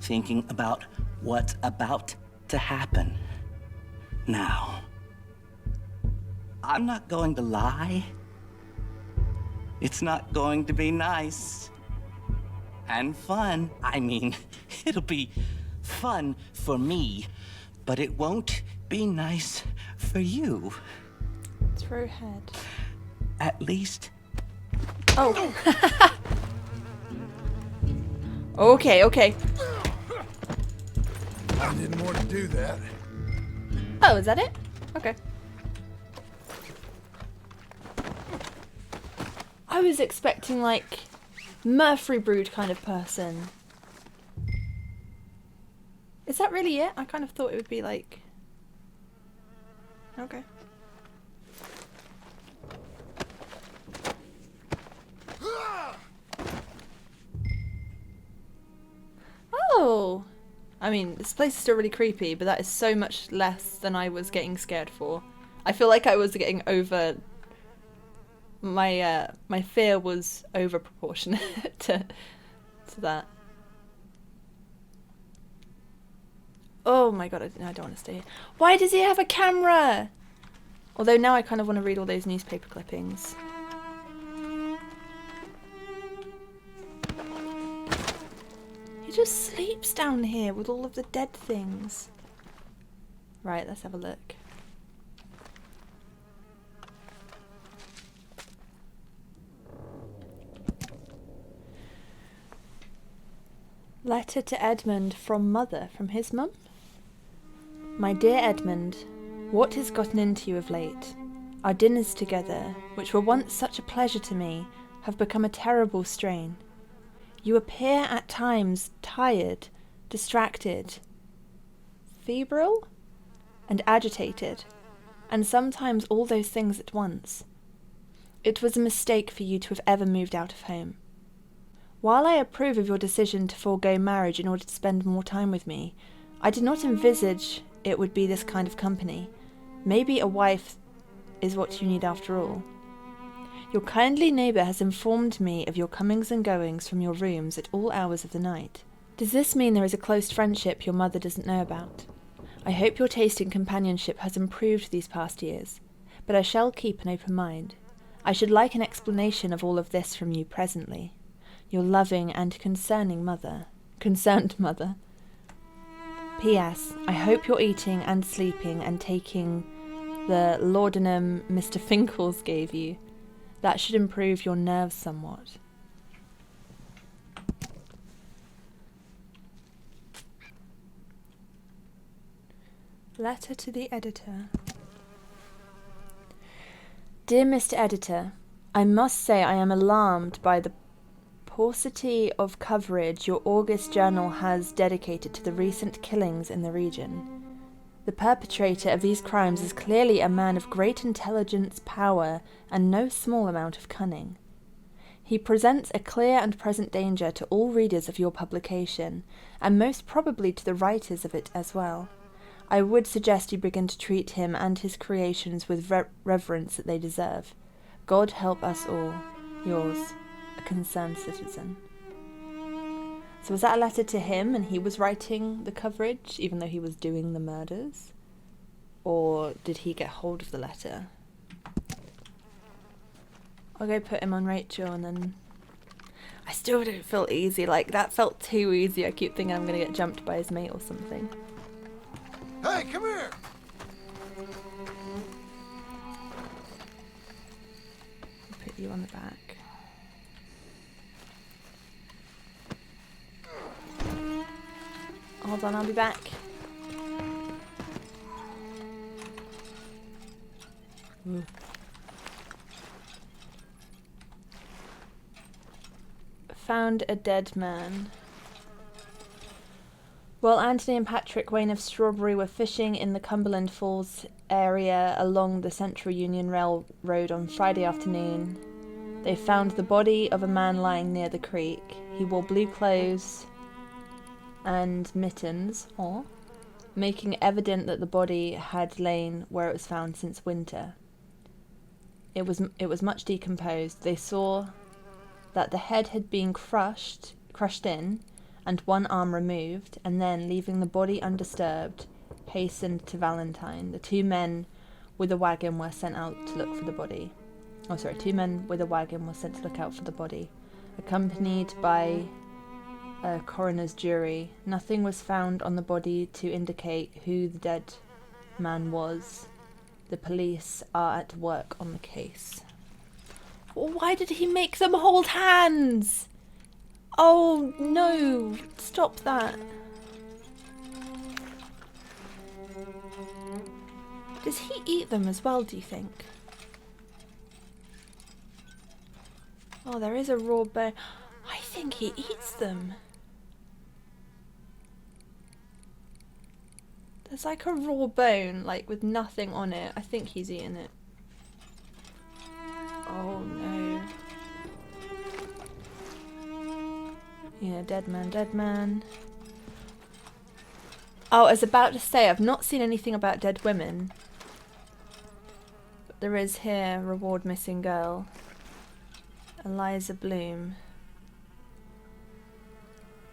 thinking about what's about to happen. Now, I'm not going to lie. It's not going to be nice and fun. I mean, it'll be fun for me, but it won't be nice for you. Throw head. At least. Oh. Okay. I didn't want to do that. Oh, is that it? Okay. I was expecting like Murphy Brood kind of person. Is that really it? I kind of thought it would be like... Okay. Oh! I mean, this place is still really creepy, but that is so much less than I was getting scared for. I feel like I was getting over... My fear was over proportionate to that. Oh my god, I don't want to stay here. Why does he have a camera? Although now I kind of want to read all those newspaper clippings. He just sleeps down here with all of the dead things. Right, let's have a look. Letter to Edmund from Mother, from his mum. My dear Edmund, what has gotten into you of late? Our dinners together, which were once such a pleasure to me, have become a terrible strain. You appear at times tired, distracted, febrile, and agitated, and sometimes all those things at once. It was a mistake for you to have ever moved out of home. While I approve of your decision to forego marriage in order to spend more time with me, I did not envisage it would be this kind of company. Maybe a wife is what you need after all. Your kindly neighbour has informed me of your comings and goings from your rooms at all hours of the night. Does this mean there is a close friendship your mother doesn't know about? I hope your taste in companionship has improved these past years, but I shall keep an open mind. I should like an explanation of all of this from you presently. Your loving and concerned mother. P.S. I hope you're eating and sleeping and taking the laudanum Mr. Finkles gave you. That should improve your nerves somewhat. Letter to the editor. Dear Mr. Editor, I must say I am alarmed by the paucity of coverage your August journal has dedicated to the recent killings in the region. The perpetrator of these crimes is clearly a man of great intelligence, power, and no small amount of cunning. He presents a clear and present danger to all readers of your publication, and most probably to the writers of it as well. I would suggest you begin to treat him and his creations with reverence that they deserve. God help us all. Yours, a concerned citizen. So was that a letter to him and he was writing the coverage even though he was doing the murders? Or did he get hold of the letter? I'll go put him on Rachel and then... I still don't feel easy. Like, that felt too easy. I keep thinking I'm going to get jumped by his mate or something. Hey, come here! I'll put you on the back. Hold on, I'll be back. Ooh. Found a dead man. While Anthony and Patrick Wayne of Strawberry were fishing in the Cumberland Falls area along the Central Union Railroad on Friday afternoon, they found the body of a man lying near the creek. He wore blue clothes and mittens, making evident that the body had lain where it was found since winter. It was much decomposed. They saw that the head had been crushed in, and one arm removed, and then, leaving the body undisturbed, hastened to Valentine. The two men with a wagon were sent out to look for the body. Two men with a wagon were sent to look out for the body, accompanied by a coroner's jury. Nothing was found on the body to indicate who the dead man was. The police are at work on the case. Why did he make them hold hands? Oh no, stop that. Does he eat them as well, do you think? Oh, there is a raw bone. I think he eats them. There's like a raw bone, like with nothing on it. I think he's eating it. Oh no. Yeah, dead man. Oh, I was about to say, I've not seen anything about dead women. But there is here, reward missing girl. Eliza Bloom.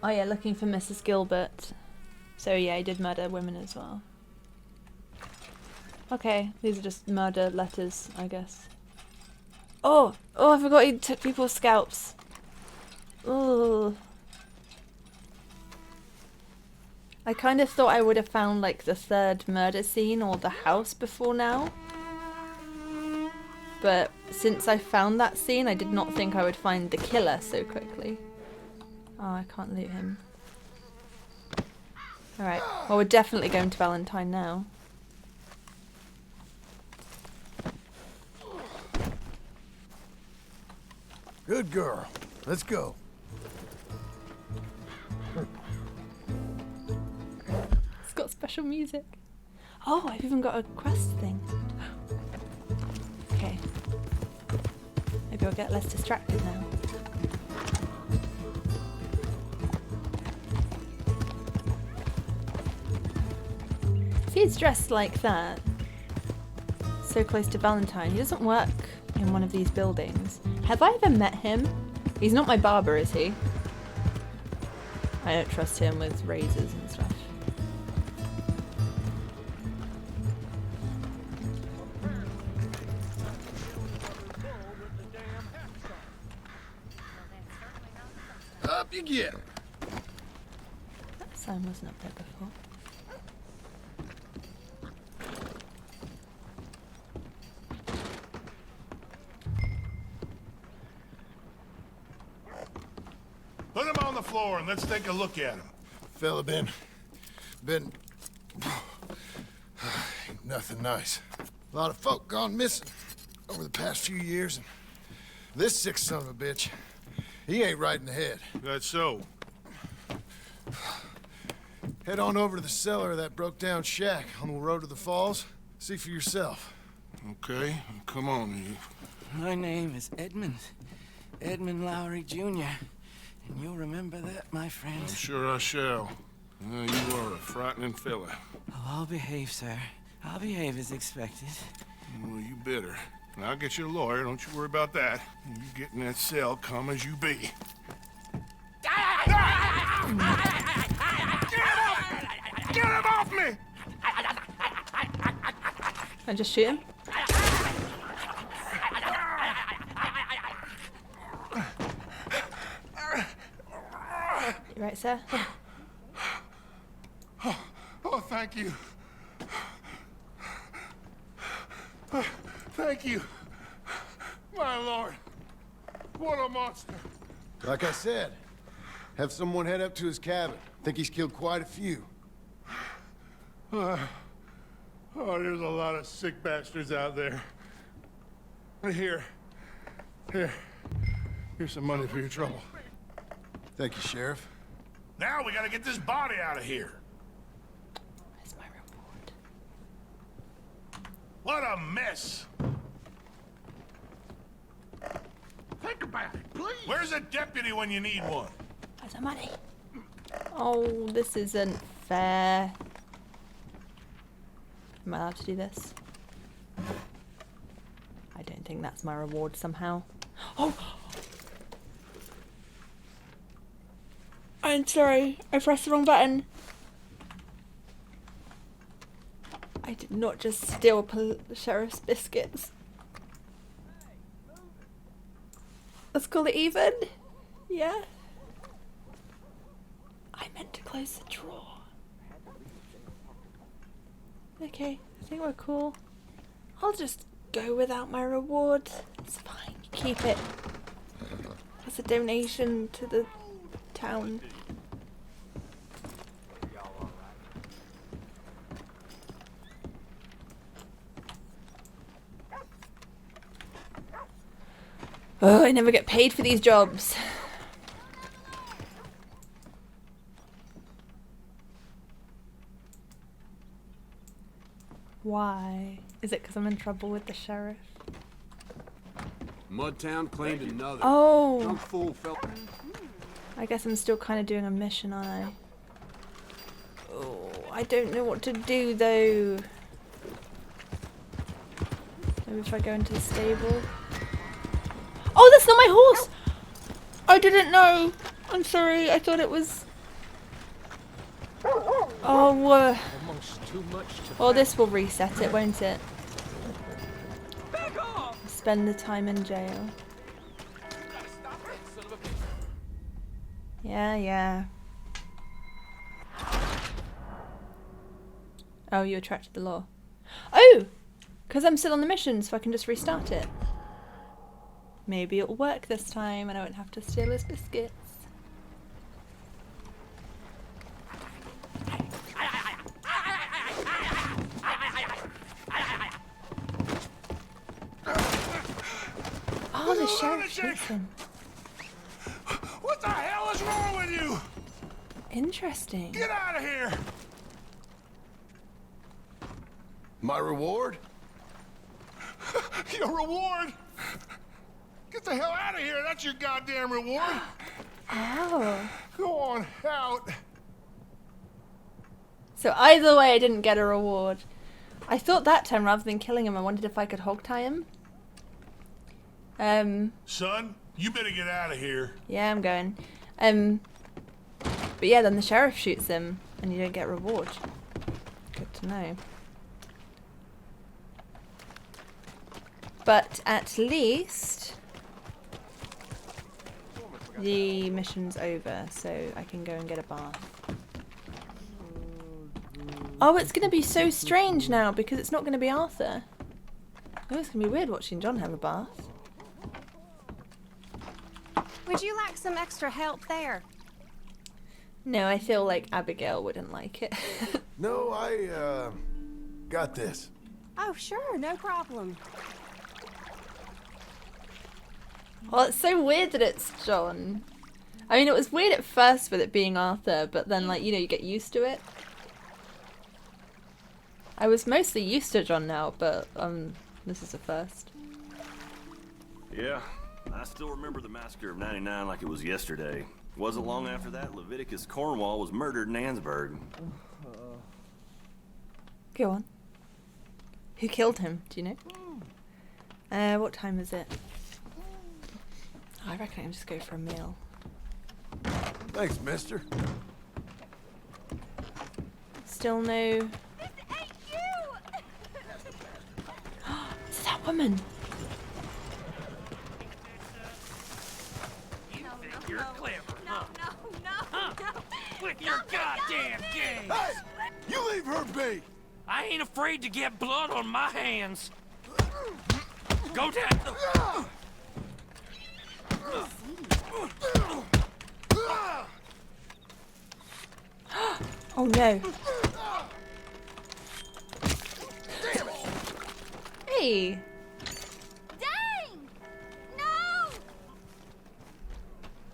Oh yeah, looking for Mrs. Gilbert. So yeah, he did murder women as well. Okay, these are just murder letters, I guess. Oh, I forgot he took people's scalps. Oh. I kind of thought I would have found like the third murder scene or the house before now. But since I found that scene, I did not think I would find the killer so quickly. Oh, I can't loot him. Alright, well we're definitely going to Valentine now. Good girl. Let's go. It's got special music. Oh, I've even got a quest thing. Okay. Maybe I'll get less distracted now. If he's dressed like that, so close to Valentine, he doesn't work in one of these buildings. Have I ever met him? He's not my barber, is he? I don't trust him with razors and stuff. Up you get. That sign wasn't up there before. Put him on the floor and let's take a look at him. Fella been nothing nice. A lot of folk gone missing. over the past few years, and this sick son of a bitch, he ain't right in the head. That's so. Head on over to the cellar of that broke-down shack on the road to the falls. See for yourself. Okay, come on, you. My name is Edmund Lowry Jr. And you'll remember that, my friend. I'm sure I shall. You are a frightening fella. Oh, I'll behave, sir. I'll behave as expected. Well, you better. And I'll get you a lawyer, don't you worry about that. You get in that cell, calm as you be. Get him off me! And just shoot him. You right, sir? Oh, thank you. Thank you. My lord. What a monster. Like I said, have someone head up to his cabin. Think he's killed quite a few. Oh, there's a lot of sick bastards out there. Here. Here's some money for your trouble. Thank you, Sheriff. Now we gotta get this body out of here. Where's my reward? What a mess. Think about it, please. Where's a deputy when you need one? Where's the money? Oh, this isn't fair. Am I allowed to do this? I don't think that's my reward somehow. Oh! I'm sorry, I pressed the wrong button. I did not just steal sheriff's biscuits. Let's call it even. Yeah. I meant to close the drawer. Okay, I think we're cool. I'll just go without my reward. It's fine. Keep it. As a donation to the town. Oh, I never get paid for these jobs. Why? Is it because I'm in trouble with the sheriff? Mudtown claimed another. Oh! Drunk fool fell. I guess I'm still kind of doing a mission, aren't I? Oh, I don't know what to do though. Maybe if I go into the stable. Oh, that's not my horse! I didn't know. I'm sorry. I thought it was. Oh. Well, this will reset it, won't it? Spend the time in jail. Yeah. Oh, you attracted the law. Oh! Because I'm still on the mission, so I can just restart it. Maybe it'll work this time and I won't have to steal his biscuits. Oh, the sheriff shoots him. What the hell is wrong with you? Interesting. Get out of here! My reward? Your reward? Get the hell out of here! That's your goddamn reward! Oh. Go on out! So either way, I didn't get a reward. I thought that time, rather than killing him, I wondered if I could hog tie him. Son, you better get out of here. Yeah, I'm going. But yeah, then the sheriff shoots him, and you don't get reward. Good to know. But at least the mission's over, so I can go and get a bath. Oh, it's going to be so strange now because it's not going to be Arthur. Oh, it's going to be weird watching John have a bath. Would you like some extra help there? No, I feel like Abigail wouldn't like it. No, I, got this. Oh, sure, no problem. Well, it's so weird that it's John. I mean, it was weird at first with it being Arthur, but then, like, you know, you get used to it. I was mostly used to John now, but this is a first. Yeah, I still remember the massacre of '99 like it was yesterday. Wasn't long after that, Leviticus Cornwall was murdered in Ansburg. Go on. Who killed him? Do you know? What time is it? Oh, I reckon I can just go for a meal. Thanks, mister. Still no... This ain't you! It's that woman! You're clever, huh? No. With your goddamn games! Hey! You leave her be! I ain't afraid to get blood on my hands. Go down. Oh no. Hey! Dang! No!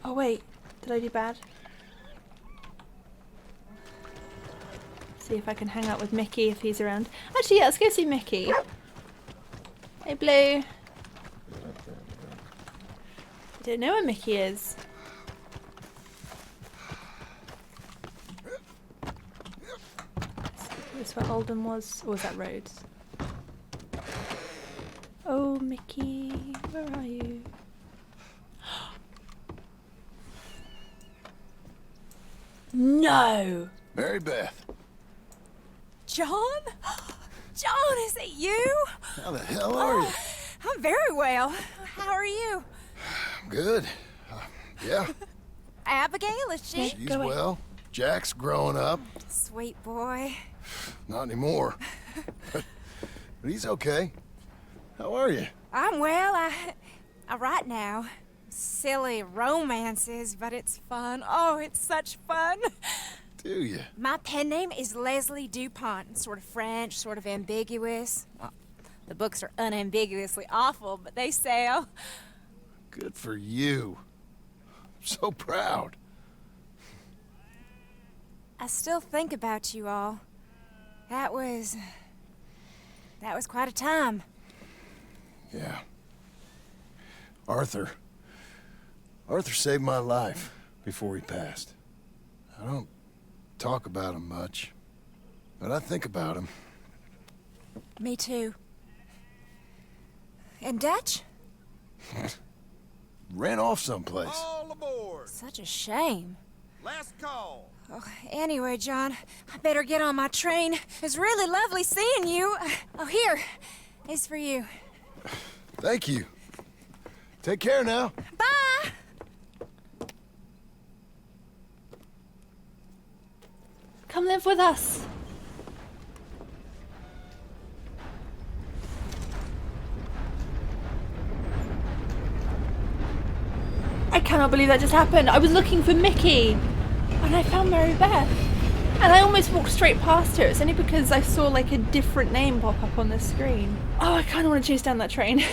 Oh wait, did I do bad? See if I can hang out with Mickey if he's around. Actually, yeah, let's go see Mickey. Hey, Blue. I don't know where Mickey is. Is this where Alden was? Or was that Rhodes? Oh, Mickey, where are you? No! Mary Beth, John? John, is it you? how the hell are you? I'm very well. How are you? Good. Yeah, Abigail, is she? she's Go away. well. Jack's growing up. Sweet boy. Not anymore. But he's okay. How are you? I'm well. I write now. Silly romances, but it's fun. Oh, it's such fun. Do you? My pen name is Leslie Dupont. Sort of French, sort of ambiguous. Well, the books are unambiguously awful, but they sell. Good for you. I'm so proud. I still think about you all. That was quite a time. Yeah. Arthur saved my life before he passed. I don't talk about him much, but I think about him. Me too. And Dutch? Ran off someplace. All aboard. Such a shame. Last call. Oh, anyway, John, I better get on my train. It was really lovely seeing you. Oh, here. It's for you. Thank you. Take care now. Bye! Come live with us. I cannot believe that just happened. I was looking for Mickey and I found Mary Beth. And I almost walked straight past her. It's only because I saw like a different name pop up on the screen. Oh, I kind of want to chase down that train.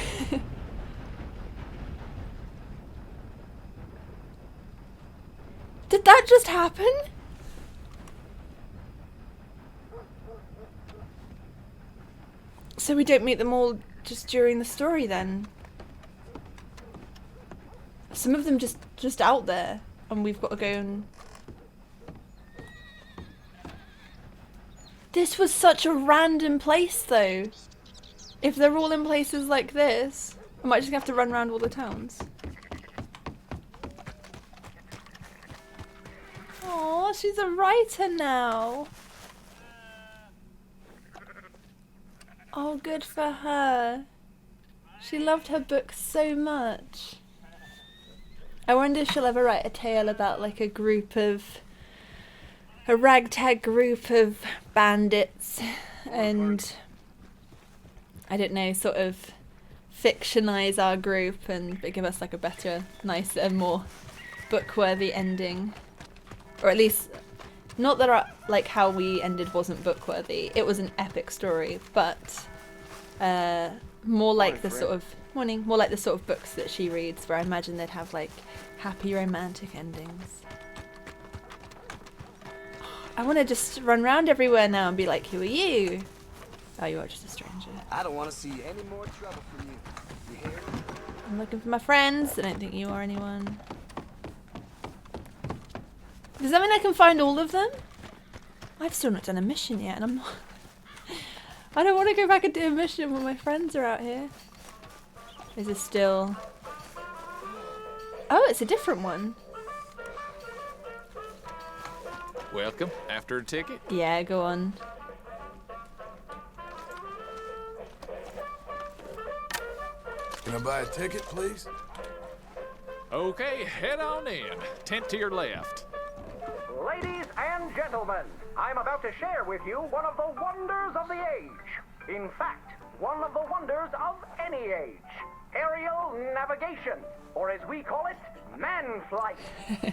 Did that just happen? So we don't meet them all just during the story then? Some of them just out there and we've got to go and... This was such a random place though. If they're all in places like this, I might just have to run around all the towns. Oh, she's a writer now. Oh, good for her. She loved her book so much. I wonder if she'll ever write a tale about like a ragtag group of bandits and, I don't know, sort of fictionize our group and give us like a better, nicer, more book-worthy ending. Or at least, not that like how we ended wasn't book-worthy. It was an epic story, but more like the sort of Morning. More like the sort of books that she reads, where I imagine they'd have like happy romantic endings. I want to just run around everywhere now and be like, who are you? Oh, you are just a stranger. I don't want to see any more trouble from you. You hear? I'm looking for my friends. I don't think you are anyone. Does that mean I can find all of them? I've still not done a mission yet, and I'm not... I don't want to go back and do a mission when my friends are out here. Is this still... Oh, it's a different one. Welcome. After a ticket? Yeah, go on. Can I buy a ticket, please? Okay, head on in. Tent to your left. Ladies and gentlemen, I'm about to share with you one of the wonders of the age. In fact, one of the wonders of any age. Aerial navigation, or as we call it, man flight.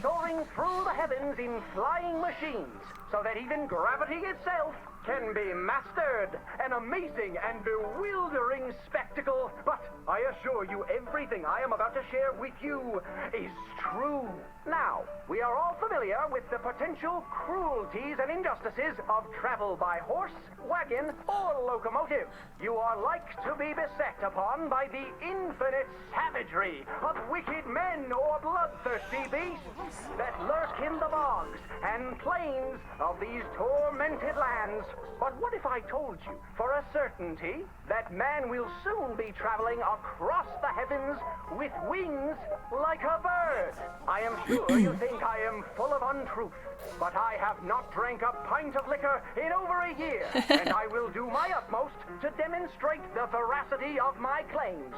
Soaring through the heavens in flying machines, so that even gravity itself can be mastered. An amazing and bewildering spectacle, but I assure you everything I am about to share with you is true. Now, we are all familiar with the potential cruelties and injustices of travel by horse, wagon, or locomotive. You are like to be beset upon by the infinite savagery of wicked men or bloodthirsty beasts that lurk in the bogs and plains of these tormented lands. But what if I told you, for a certainty, that man will soon be traveling across the heavens with wings like a bird? I am sure you think I am full of untruth, but I have not drank a pint of liquor in over a year, and I will do my utmost to demonstrate the veracity of my claims.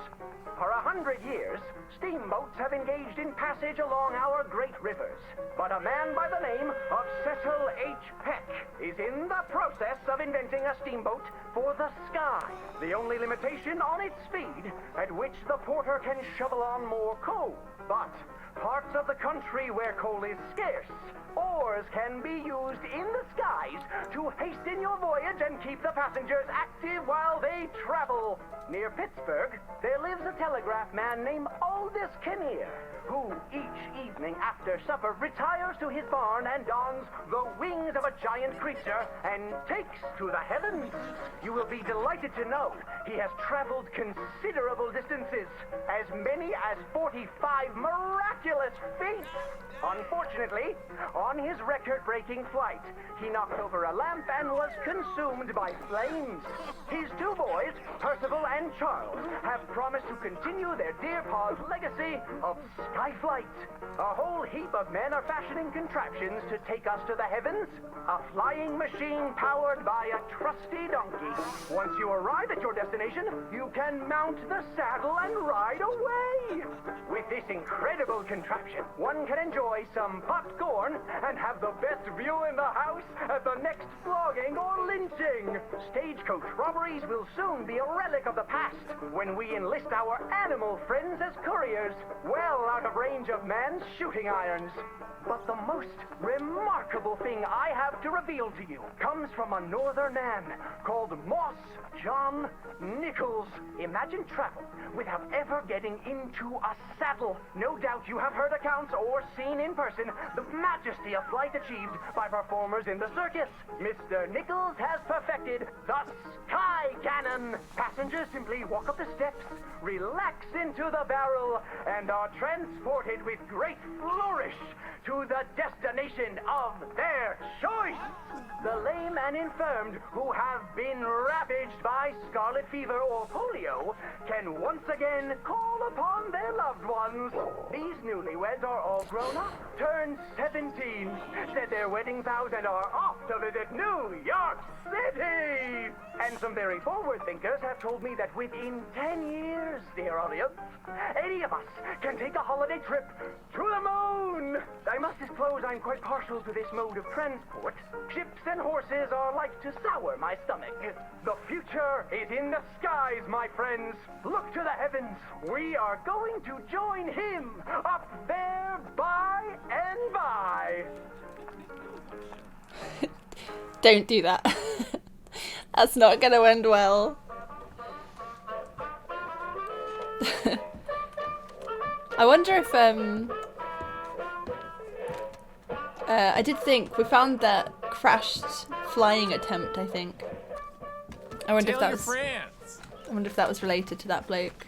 For 100 years, steamboats have engaged in passage along our great rivers, but a man by the name of Cecil H. Peck is in the process of inventing a steamboat for the sky. The only limitation on its speed, at which the porter can shovel on more coal. But parts of the country where coal is scarce, oars can be used in the skies to hasten your voyage and keep the passengers active while they travel. Near Pittsburgh, there lives a telegraph man named Aldous Kinnear, who each evening after supper retires to his barn and dons the wings of a giant creature and takes to the heavens. You will be delighted to know he has traveled considerable distances, as many as 45 miraculous feet. Unfortunately, on his record-breaking flight, he knocked over a lamp and was consumed by flames. His two boys, Percival and Charles, have promised to continue their dear pa's legacy of skyflight. A whole heap of men are fashioning contraptions to take us to the heavens. A flying machine powered by a trusty donkey. Once you arrive at your destination, you can mount the saddle and ride away. With this incredible contraption, one can enjoy some popcorn and have the best view in the house at the next flogging or lynching. Stagecoach robberies will soon be a relic of the past when we enlist our animal friends as couriers, well out of range of man's shooting irons. But the most remarkable thing I have to reveal to you comes from a northern man called Moss John Nichols. Imagine travel without ever getting into a saddle. No doubt you have heard accounts or seen in person the majesty of flight achieved by performers in the circus. Mr. Nichols has perfected the Sky Cannon. Passengers simply walk up the steps, relax into the barrel, and are transported with great flourish to the destination of their choice. The lame and infirmed who have been ravaged by scarlet fever or polio can once again call upon their loved ones. These newlyweds are all grown up, turned 17, said their wedding vows, and are off to visit New York City. And some very forward thinkers have told me that within 10 years, dear audience, any of us can take a holiday trip to the moon. I must disclose I'm quite partial to this mode of transport. Ships and horses are like to sour my stomach. The future is in the skies, my friends. Look to the heavens. We are going to join him up there by and by. Don't do that. That's not going to end well. I wonder if I did think we found that crashed flying attempt. I think. I wonder if that was. I wonder if that was related to that bloke.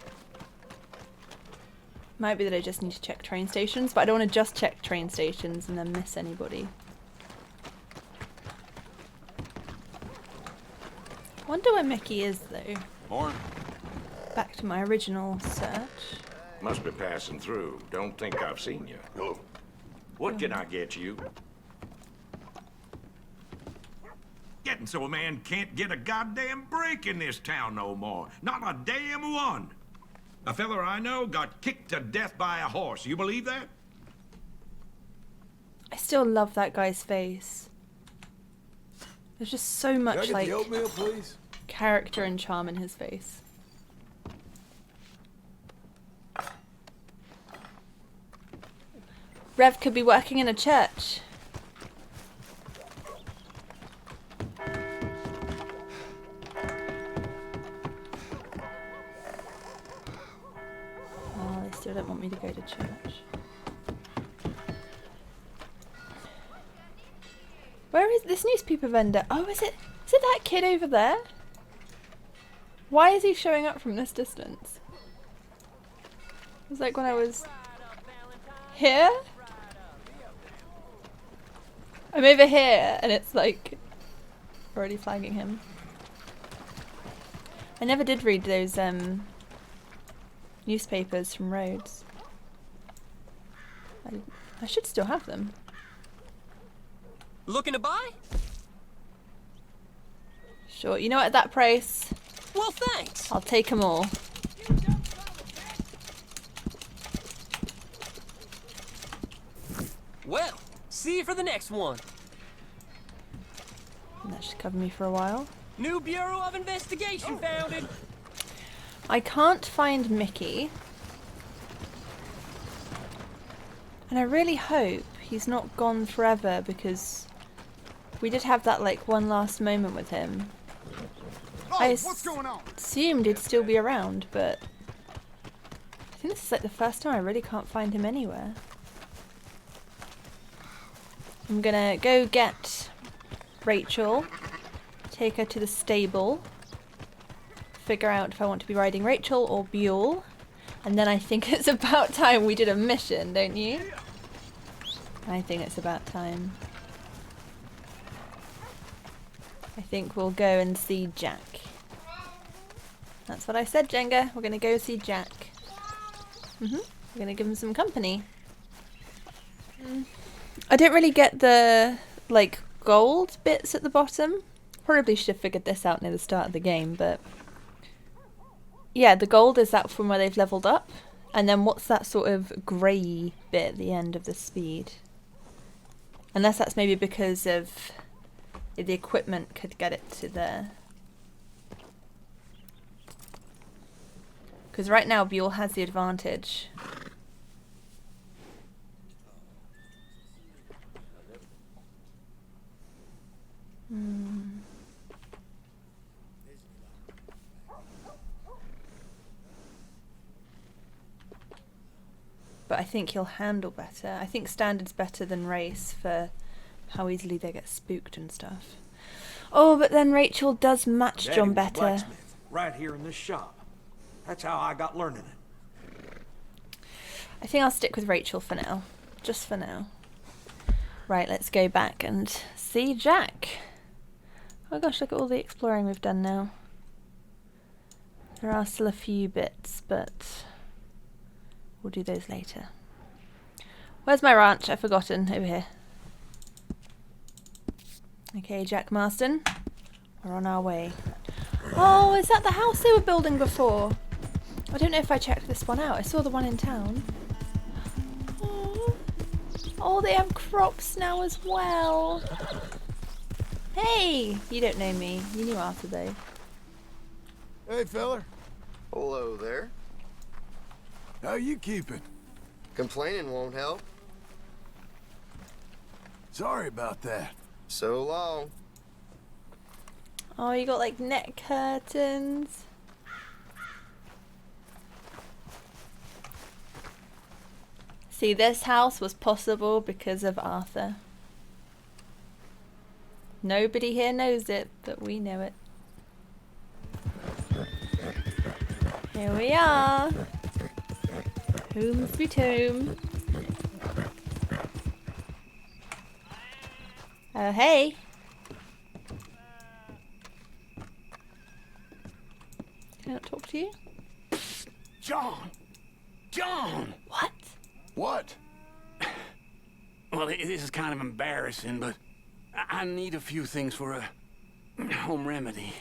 Might be that I just need to check train stations, but I don't want to just check train stations and then miss anybody. Wonder where Mickey is though. Morning. Back to my original search. Must be passing through. Don't think I've seen you. Hello. What can I get you? Getting so a man can't get a goddamn break in this town no more. Not a damn one. A feller I know got kicked to death by a horse. You believe that? I still love that guy's face. There's just so much Can I like get the oatmeal, please? character and charm in his face. Rev could be working in a church. Oh, they still don't want me to go to church. Where is this newspaper vendor? Oh, is it that kid over there? Why is he showing up from this distance? It was like when I was here. I'm over here and it's like already flagging him. I never did read those newspapers from Rhodes. I should still have them. Looking to buy? Sure, you know what, at that price, well, thanks. I'll take them all. Well, see you for the next one. And that should cover me for a while. New Bureau of Investigation founded. I can't find Mickey. And I really hope he's not gone forever because we did have that like one last moment with him. I what's going on? assumed he'd still be around, but I think this is like the first time I really can't find him anywhere. I'm gonna go get Rachel, take her to the stable, figure out if I want to be riding Rachel or Buell, and then I think it's about time we did a mission, don't you? I think it's about time. I think we'll go and see Jack. That's what I said, Jenga. We're gonna go see Jack. We're gonna give him some company. I don't really get the like gold bits at the bottom. Probably should have figured this out near the start of the game, but yeah, the gold is that from where they've leveled up, and then what's that sort of grey bit at the end of the speed? Unless that's maybe because of the equipment could get it to there. Because right now Buell has the advantage. But I think he'll handle better. I think standard's better than race for how easily they get spooked and stuff. Oh, but then Rachel does match Daddy John was better. blacksmith, right here in this shop. That's how I got learning it. I think I'll stick with Rachel for now. Just for now. Right, let's go back and see Jack. Oh gosh, look at all the exploring we've done now. There are still a few bits, but we'll do those later. Where's my ranch? I've forgotten. Over here. Okay, Jack Marston. We're on our way. Oh, is that the house they were building before? I don't know if I checked this one out. I saw the one in town. Oh, they have crops now as well. Hey! You don't know me. You knew Arthur though. Hey, feller. Hello there. How you keeping? Complaining won't help. Sorry about that. So long. Oh, you got like neck curtains. See, this house was possible because of Arthur. Nobody here knows it, but we know it. Here we are. Home sweet home. Oh, hey. Can I talk to you? John! John! What? What? Well, this is kind of embarrassing, but I need a few things for a home remedy.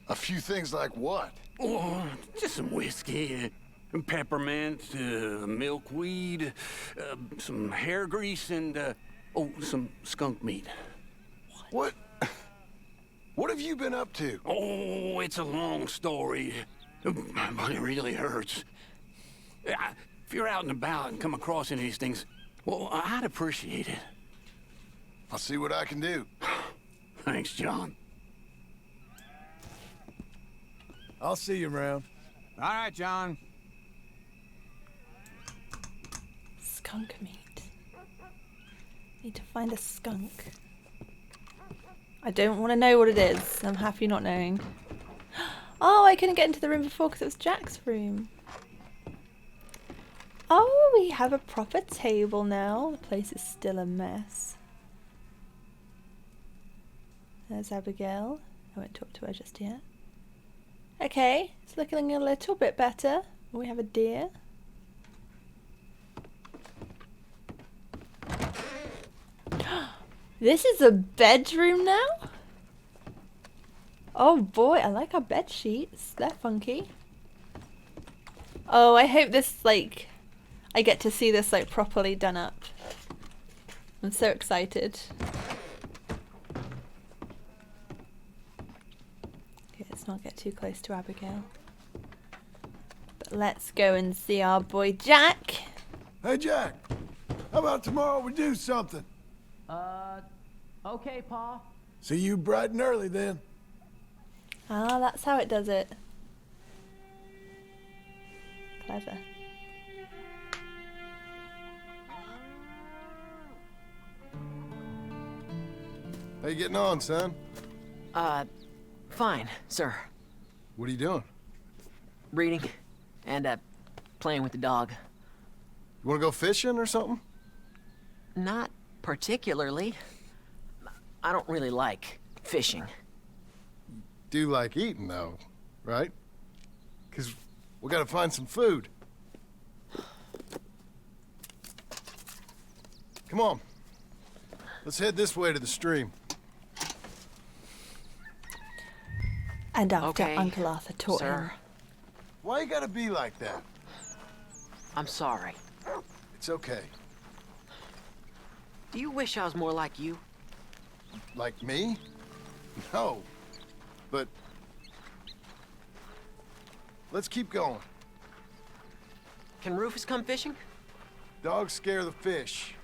A few things like what? Oh, just some whiskey, peppermint, milkweed, some hair grease, and, some skunk meat. What? What have you been up to? Oh, it's a long story, but it really hurts. If you're out and about and come across any of these things, well, I'd appreciate it. I'll see what I can do. Thanks, John. I'll see you around. All right, John. Skunk meat. Need to find a skunk. I don't want to know what it is. I'm happy not knowing. Oh, I couldn't get into the room before because it was Jack's room. Oh, we have a proper table now. The place is still a mess. There's Abigail. I won't talk to her just yet. Okay, it's looking a little bit better. We have a deer. This is a bedroom now? Oh boy, I like our bed sheets. They're funky. Oh, I hope this, like, I get to see this, like, properly done up. I'm so excited. Okay, let's not get too close to Abigail. But let's go and see our boy Jack. Hey, Jack. How about tomorrow we do something? Okay, Pa. See you bright and early then. Ah, that's how it does it. Clever. How you getting on, son? Fine, sir. What are you doing? Reading and, playing with the dog. You wanna go fishing or something? Not particularly. I don't really like fishing. Do like eating, though, right? Because we gotta find some food. Come on. Let's head this way to the stream. And after Okay, Uncle Arthur taught sir. him. Why you gotta be like that? I'm sorry. It's okay. Do you wish I was more like you? Like me? No. But let's keep going. Can Rufus come fishing? Dogs scare the fish.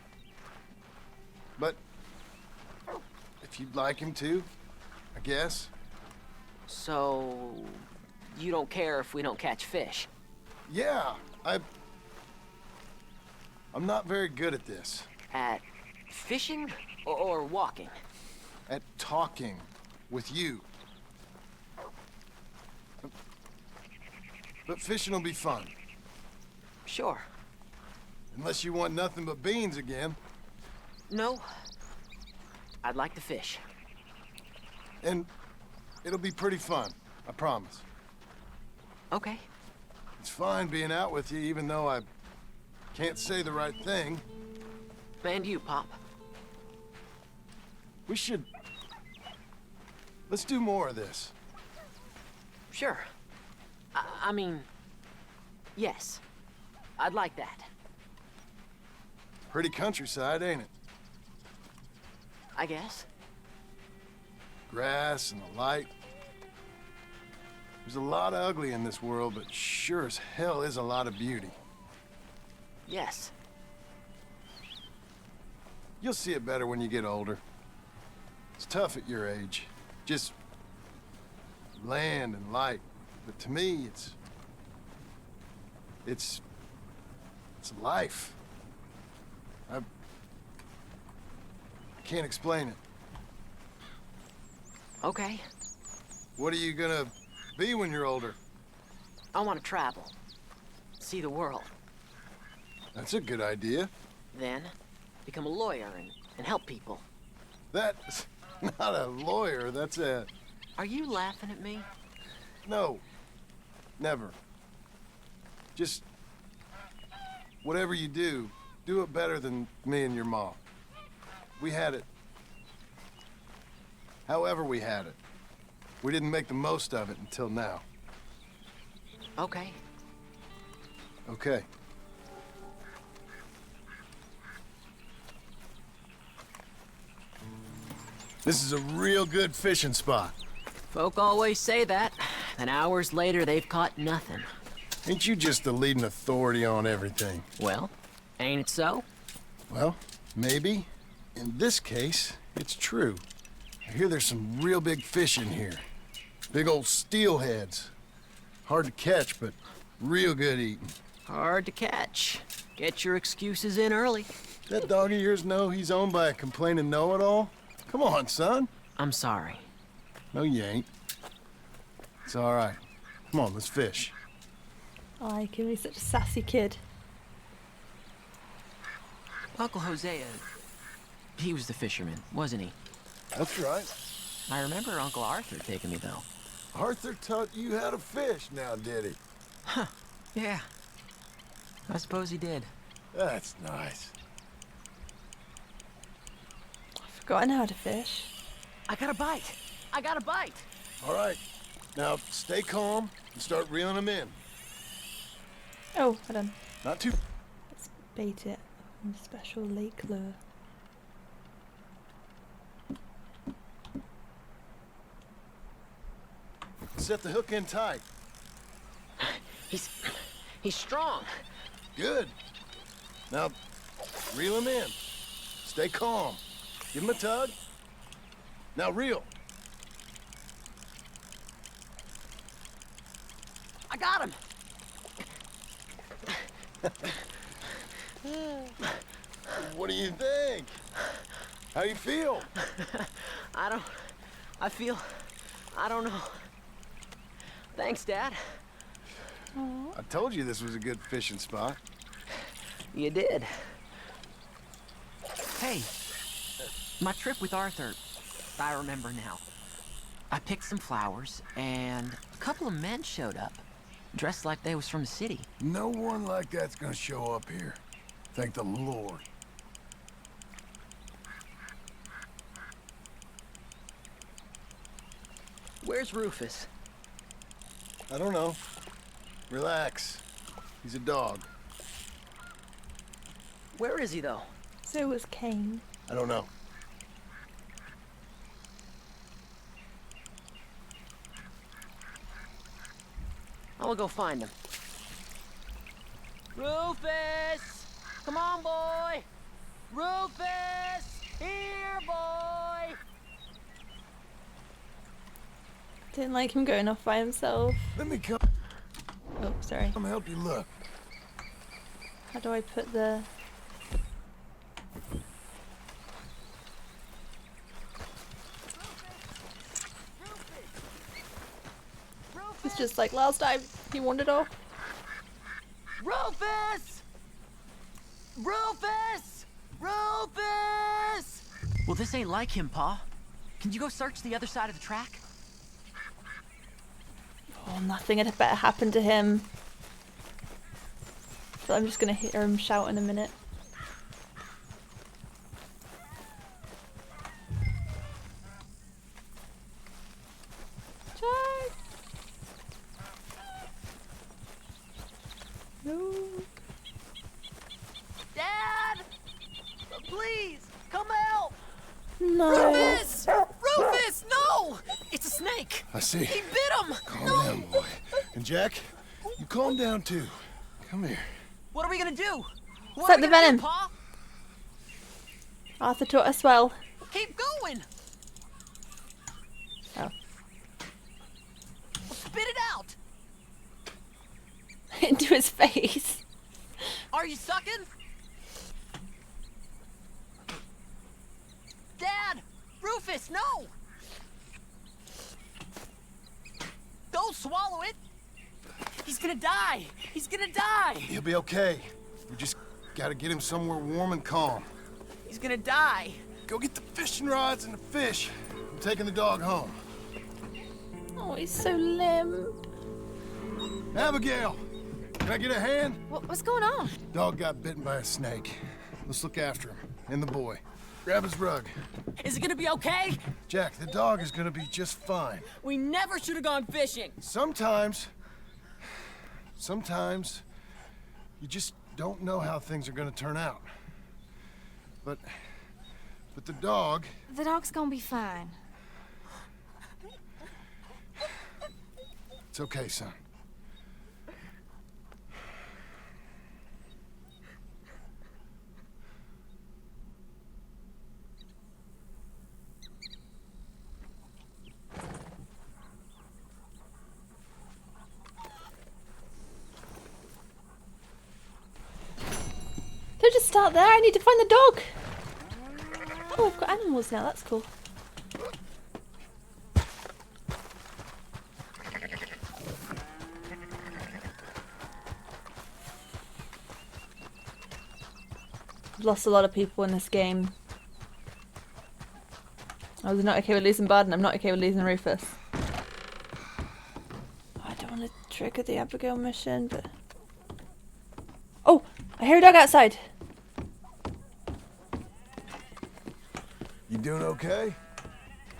But if you'd like him to, I guess. So, you don't care if we don't catch fish? Yeah, I'm not very good at this. At fishing or walking? At talking with you. But fishing will be fun. Sure. Unless you want nothing but beans again. No. I'd like to fish. And it'll be pretty fun, I promise. Okay. It's fine being out with you, even though I can't say the right thing. And you, Pop. We should... Let's do more of this. Sure. I mean, yes. I'd like that. Pretty countryside, ain't it? I guess. Grass and the light. There's a lot of ugly in this world, but sure as hell is a lot of beauty. Yes. You'll see it better when you get older. It's tough at your age. Just land and light. But to me, it's It's life. I can't explain it. Okay. What are you gonna be when you're older? I want to travel. See the world. That's a good idea. Then, become a lawyer and help people. That's not a lawyer, that's a... Are you laughing at me? No. Never. Just... whatever you do it better than me and your mom. We had it. However we had it. We didn't make the most of it until now. Okay. Okay. This is a real good fishing spot. Folk always say that. Then hours later, they've caught nothing. Ain't you just the leading authority on everything? Well, ain't it so? Well, maybe. In this case, it's true. I hear there's some real big fish in here. Big old steelheads. Hard to catch, but real good eating. Hard to catch. Get your excuses in early. That dog of yours know he's owned by a complaining know-it-all? Come on, son. I'm sorry. No, you ain't. It's all right. Come on, let's fish. Oh, he can be such a sassy kid. Uncle Hosea, he was the fisherman, wasn't he? That's right. I remember Uncle Arthur taking me, though. Arthur taught you how to fish now, did he? Huh. Yeah. I suppose he did. That's nice. I've forgotten how to fish. I got a bite. I got a bite. All right. Now, stay calm and start reeling them in. Oh, hold on. Not too... Let's bait it on a special lake lure. Set the hook in tight. He's strong. Good. Now, reel him in. Stay calm. Give him a tug. Now reel. I got him. What do you think? How you feel? I don't know. Thanks, Dad. I told you this was a good fishing spot. You did. Hey, my trip with Arthur, I remember now. I picked some flowers, and a couple of men showed up, dressed like they was from the city. No one like that's gonna show up here. Thank the Lord. Where's Rufus? I don't know. Relax. He's a dog. Where is he, though? So was Kane. I don't know. I'll go find him. Rufus! Come on, boy! Rufus! Here, boy! Didn't like him going off by himself. Let me come. Oh, sorry. Come help you look. How do I put the... It's just like last time, he wandered off. Rufus! Rufus! Rufus! Well, this ain't like him, Pa. Can you go search the other side of the track? Oh, nothing had better happen to him. So I'm just gonna hear him shout in a minute. Charge! No. Dad! Please, come help! No. Rufus! Rufus, no! It's a snake! I see. He bit him! Calm down, boy. And Jack, you calm down too. Come here. What are we gonna do? What Set are the we gonna venom. do, Pa? Arthur taught us well. Keep going! Oh. Spit it out! Into his face. Are Are you sucking? Dad! Rufus, no! Don't swallow it! He's gonna die! He's gonna die! He'll be okay. We just gotta get him somewhere warm and calm. He's gonna die! Go get the fishing rods and the fish. I'm taking the dog home. Oh, he's so limp. Abigail! Can I get a hand? What's going on? Dog got bitten by a snake. Let's look after him. And the boy. Grab his rug. Is it gonna be okay? Jack, the dog is gonna be just fine. We never should have gone fishing. Sometimes you just don't know how things are gonna turn out. But the dog... The dog's gonna be fine. It's okay, son. Don't just start there, I need to find the dog. Oh, I've got animals now, that's cool. I've lost a lot of people in this game. I was not okay with losing Bud, and I'm not okay with losing Rufus. I don't want to trigger the Abigail mission, but... Oh! I hear a dog outside! You doing okay?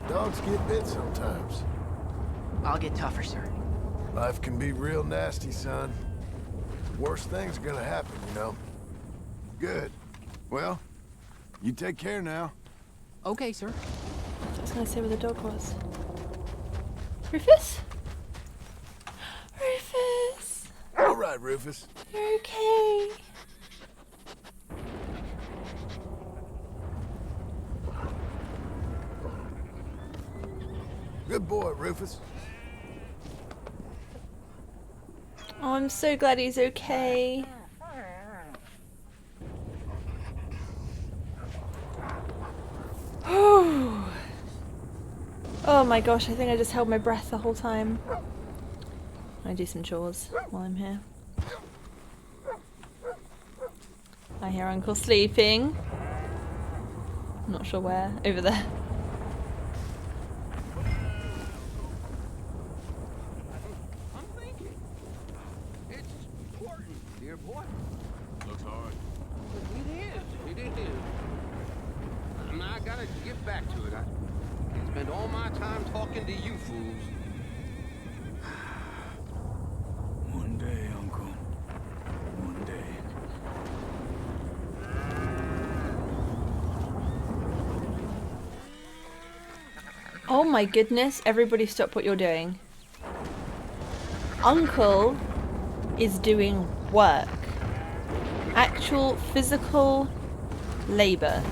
Dogs get bit sometimes. I'll get tougher, sir. Life can be real nasty, son. Worst things are gonna happen, you know. Good. Well, you take care now. Okay, sir. I was gonna say where the dog was. Rufus? Rufus! All right, Rufus. You're okay. Good boy, Rufus. Oh, I'm so glad he's okay. Oh my gosh, I think I just held my breath the whole time. I do some chores while I'm here. I hear Uncle sleeping. I'm not sure where. Over there. Dear boy. Looks hard. It is. And I gotta get back to it. I spend all my time talking to you fools. One day, Uncle. One day. Oh my goodness, everybody stop what you're doing. Uncle is doing work. Actual physical labor.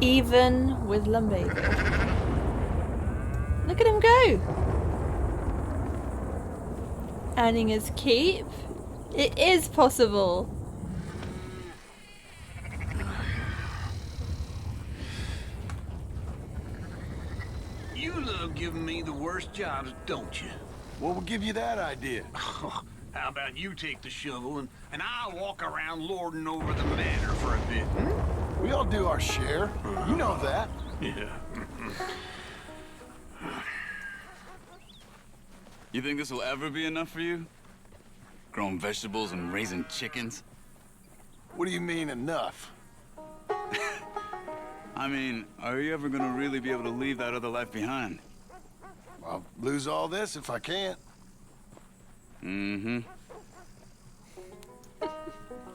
Even with lumbago. Look at him go! Earning his keep. It is possible. You love giving me the worst jobs, don't you? What will give you that idea? How about you take the shovel and I'll walk around lording over the manor for a bit, hmm? We all do our share. You know that. Yeah. You think this will ever be enough for you? Growing vegetables and raising chickens? What do you mean, enough? I mean, are you ever gonna really be able to leave that other life behind? I'll lose all this if I can't. Mm-hmm.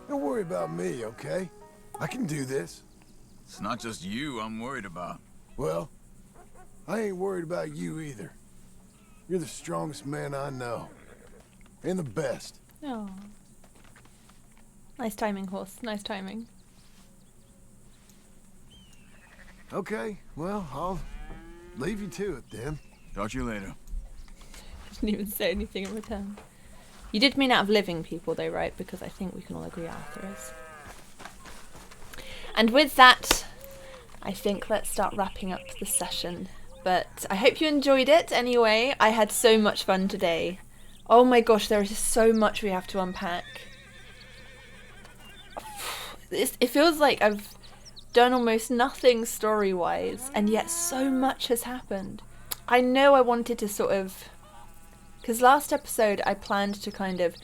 Don't worry about me, okay? I can do this. It's not just you I'm worried about. Well, I ain't worried about you either. You're the strongest man I know. And the best. Oh. Nice timing, horse. Nice timing. Okay, well, I'll leave you to it then. Talk to you later. didn't even say anything in return. You did mean out of living people though, right? Because I think we can all agree Arthur is. And with that, I think let's start wrapping up the session. But I hope you enjoyed it anyway. I had so much fun today. Oh my gosh, there is just so much we have to unpack. It feels like I've done almost nothing story-wise, and yet so much has happened. I know I wanted to sort of... Because last episode I planned to kind of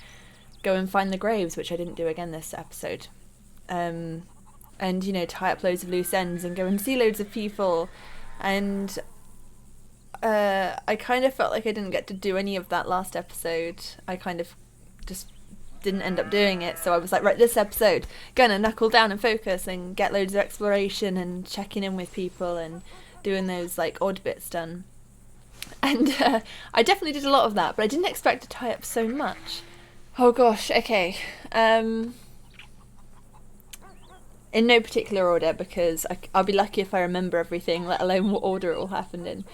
go and find the graves, which I didn't do again this episode. And, you know, tie up loads of loose ends and go and see loads of people. And I kind of felt like I didn't get to do any of that last episode. I kind of just didn't end up doing it. So I was like, right, this episode, gonna knuckle down and focus and get loads of exploration and checking in with people and doing those, like, odd bits done. And I definitely did a lot of that, but I didn't expect to tie up so much. Oh gosh, okay. In no particular order, because I'll be lucky if I remember everything, let alone what order it all happened in.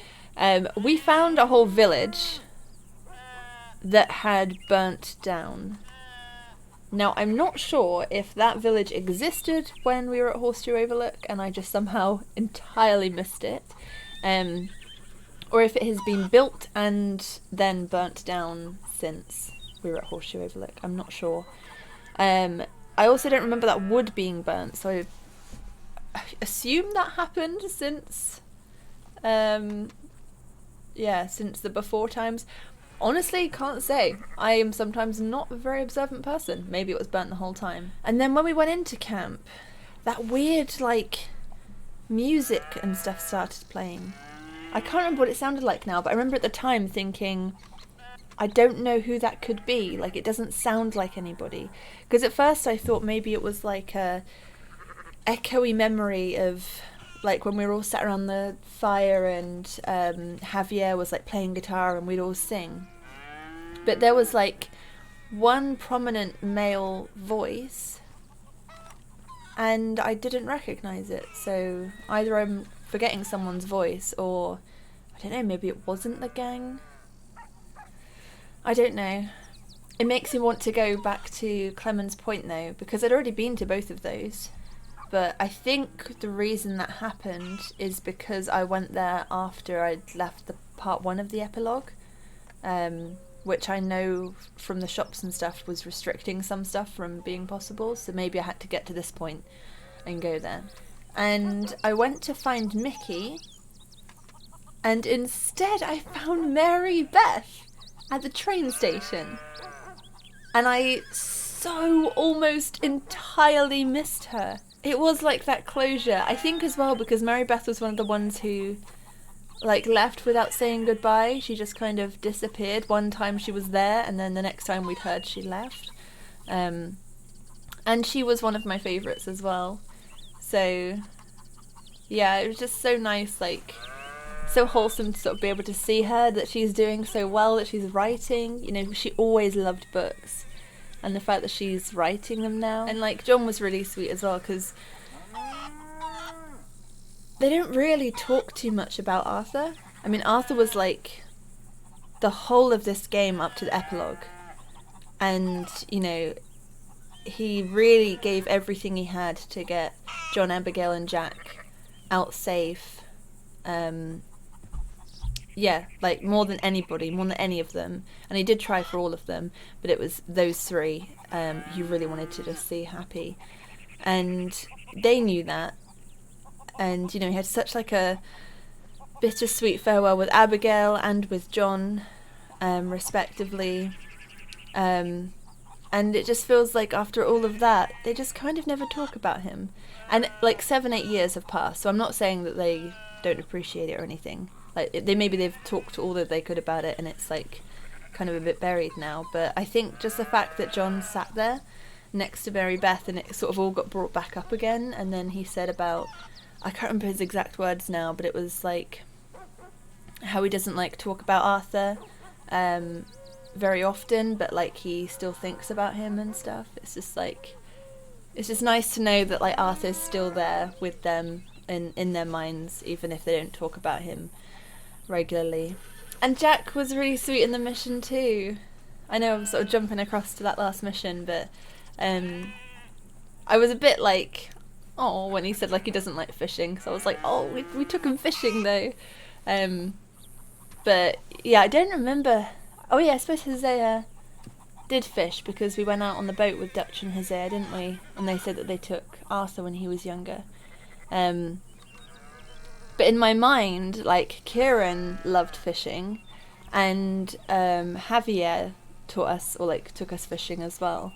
We found a whole village that had burnt down. Now, I'm not sure if that village existed when we were at Horseshoe Overlook and I just somehow entirely missed it. Or if it has been built and then burnt down since we were at Horseshoe Overlook. I'm not sure. I also don't remember that wood being burnt, so I assume that happened since... yeah, since the before times. Honestly, can't say. I am sometimes not a very observant person. Maybe it was burnt the whole time. And then when we went into camp, that weird, like, music and stuff started playing. I can't remember what it sounded like now, but I remember at the time thinking, I don't know who that could be. Like, it doesn't sound like anybody. Because at first I thought maybe it was like a echoey memory of... like when we were all sat around the fire and Javier was like playing guitar and we'd all sing. But there was like one prominent male voice and I didn't recognise it. So either I'm forgetting someone's voice or, I don't know, maybe it wasn't the gang. I don't know. It makes me want to go back to Clemens Point though, because I'd already been to both of those. But I think the reason that happened is because I went there after I'd left the part 1 of the epilogue, which I know from the shops and stuff was restricting some stuff from being possible, so maybe I had to get to this point and go there. And I went to find Mickey, and instead I found Mary Beth at the train station. And I so almost entirely missed her. It was like that closure. I think as well because Mary Beth was one of the ones who like left without saying goodbye. She just kind of disappeared. One time she was there and then the next time we'd heard she left. And she was one of my favourites as well. So yeah, it was just so nice, like so wholesome to sort of be able to see her, that she's doing so well, that she's writing. You know, she always loved books. And the fact that she's writing them now. And, like, John was really sweet as well, because they don't really talk too much about Arthur. I mean, Arthur was, like, the whole of this game up to the epilogue. And, you know, he really gave everything he had to get John, Abigail, and Jack out safe. Yeah, like more than anybody, more than any of them. And he did try for all of them, but it was those three he really wanted to just see happy. And they knew that. And, you know, he had such like a bittersweet farewell with Abigail and with John, respectively. And it just feels like after all of that, they just kind of never talk about him. And like 7-8 years have passed, so I'm not saying that they don't appreciate it or anything. Like they've talked all that they could about it, and it's like kind of a bit buried now. But I think just the fact that John sat there next to Mary Beth and it sort of all got brought back up again, and then he said about, I can't remember his exact words now, but it was like how he doesn't like talk about Arthur very often, but like he still thinks about him and stuff. It's just like, it's just nice to know that like Arthur's still there with them in their minds, even if they don't talk about him regularly. And Jack was really sweet in the mission too. I know I'm sort of jumping across to that last mission, but I was a bit like, oh, when he said like he doesn't like fishing. So I was like, oh, we took him fishing though. But yeah, I don't remember. Oh yeah, I suppose Hosea did fish because we went out on the boat with Dutch and Hosea, didn't we? And they said that they took Arthur when he was younger. But in my mind, like, Ciaran loved fishing, and Javier taught us, or like took us fishing as well.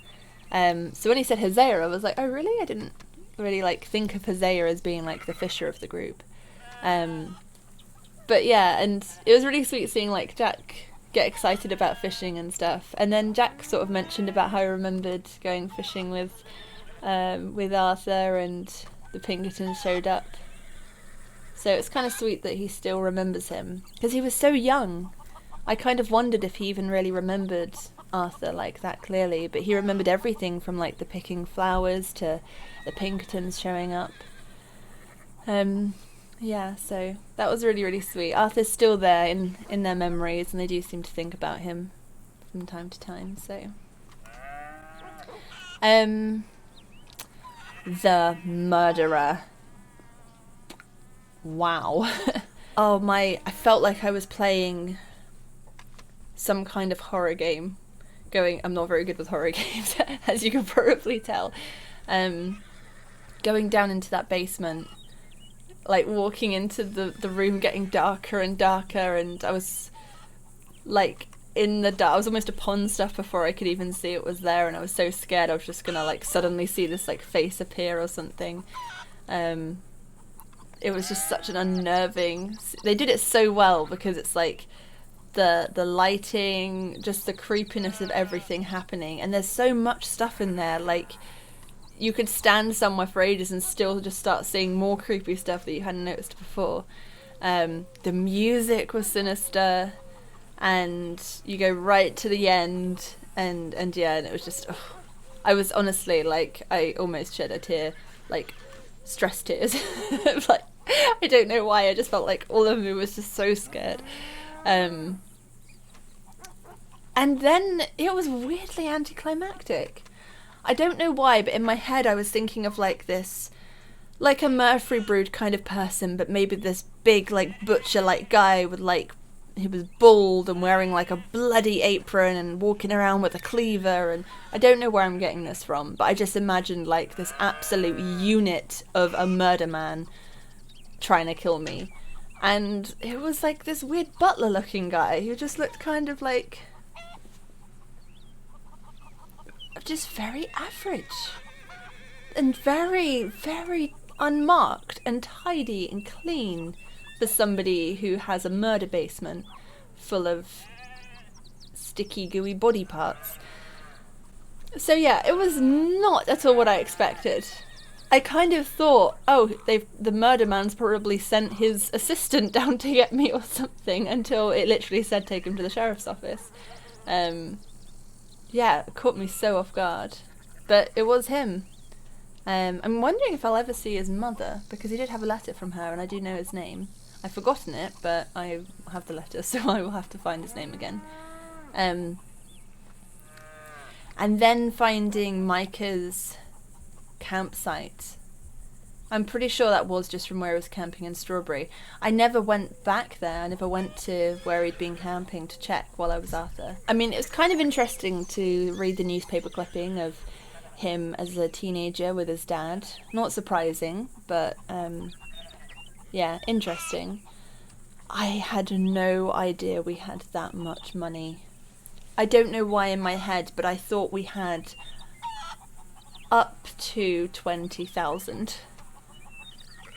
So when he said Hosea, I was like, oh really? I didn't really like think of Hosea as being like the fisher of the group. But yeah, and it was really sweet seeing like Jack get excited about fishing and stuff. And then Jack sort of mentioned about how he remembered going fishing with Arthur, and the Pinkertons showed up. So it's kind of sweet that he still remembers him, because he was so young. I kind of wondered if he even really remembered Arthur like that clearly, but he remembered everything from like the picking flowers to the Pinkertons showing up. Yeah, so that was really, really sweet. Arthur's still there in their memories, and they do seem to think about him from time to time, so. The murderer. Wow. Oh I felt like I was playing some kind of horror game. I'm not very good with horror games, as you can probably tell. Going down into that basement, like walking into the room getting darker and darker, and I was like in the dark. I was almost upon stuff before I could even see it was there, and I was so scared I was just gonna like suddenly see this like face appear or something. It was just such an unnerving. They did it so well, because it's like the lighting, just the creepiness of everything happening, and there's so much stuff in there. Like, you could stand somewhere for ages and still just start seeing more creepy stuff that you hadn't noticed before. The music was sinister, and you go right to the end, and yeah, and it was just. Oh, I was honestly like, I almost shed a tear, like stress tears. Like, I don't know why, I just felt like all of me was just so scared. And then it was weirdly anticlimactic. I don't know why, but in my head I was thinking of like this, like a Murphy Brood kind of person, but maybe this big like butcher-like guy with like, he was bald and wearing like a bloody apron and walking around with a cleaver, and I don't know where I'm getting this from, but I just imagined like this absolute unit of a murder man trying to kill me. And it was like this weird butler looking guy who just looked kind of like just very average and very, very unmarked and tidy and clean for somebody who has a murder basement full of sticky, gooey body parts. So yeah, it was not at all what I expected. I kind of thought, oh, the murder man's probably sent his assistant down to get me or something, until it literally said take him to the sheriff's office. Yeah, it caught me so off guard. But it was him. I'm wondering if I'll ever see his mother, because he did have a letter from her, and I do know his name. I've forgotten it, but I have the letter, so I will have to find his name again. And then finding Micah's campsite. I'm pretty sure that was just from where he was camping in Strawberry. I never went back there. I never went to where he'd been camping to check while I was Arthur. I mean, it was kind of interesting to read the newspaper clipping of him as a teenager with his dad. Not surprising, but yeah, interesting. I had no idea we had that much money. I don't know why in my head, but I thought we had up to 20,000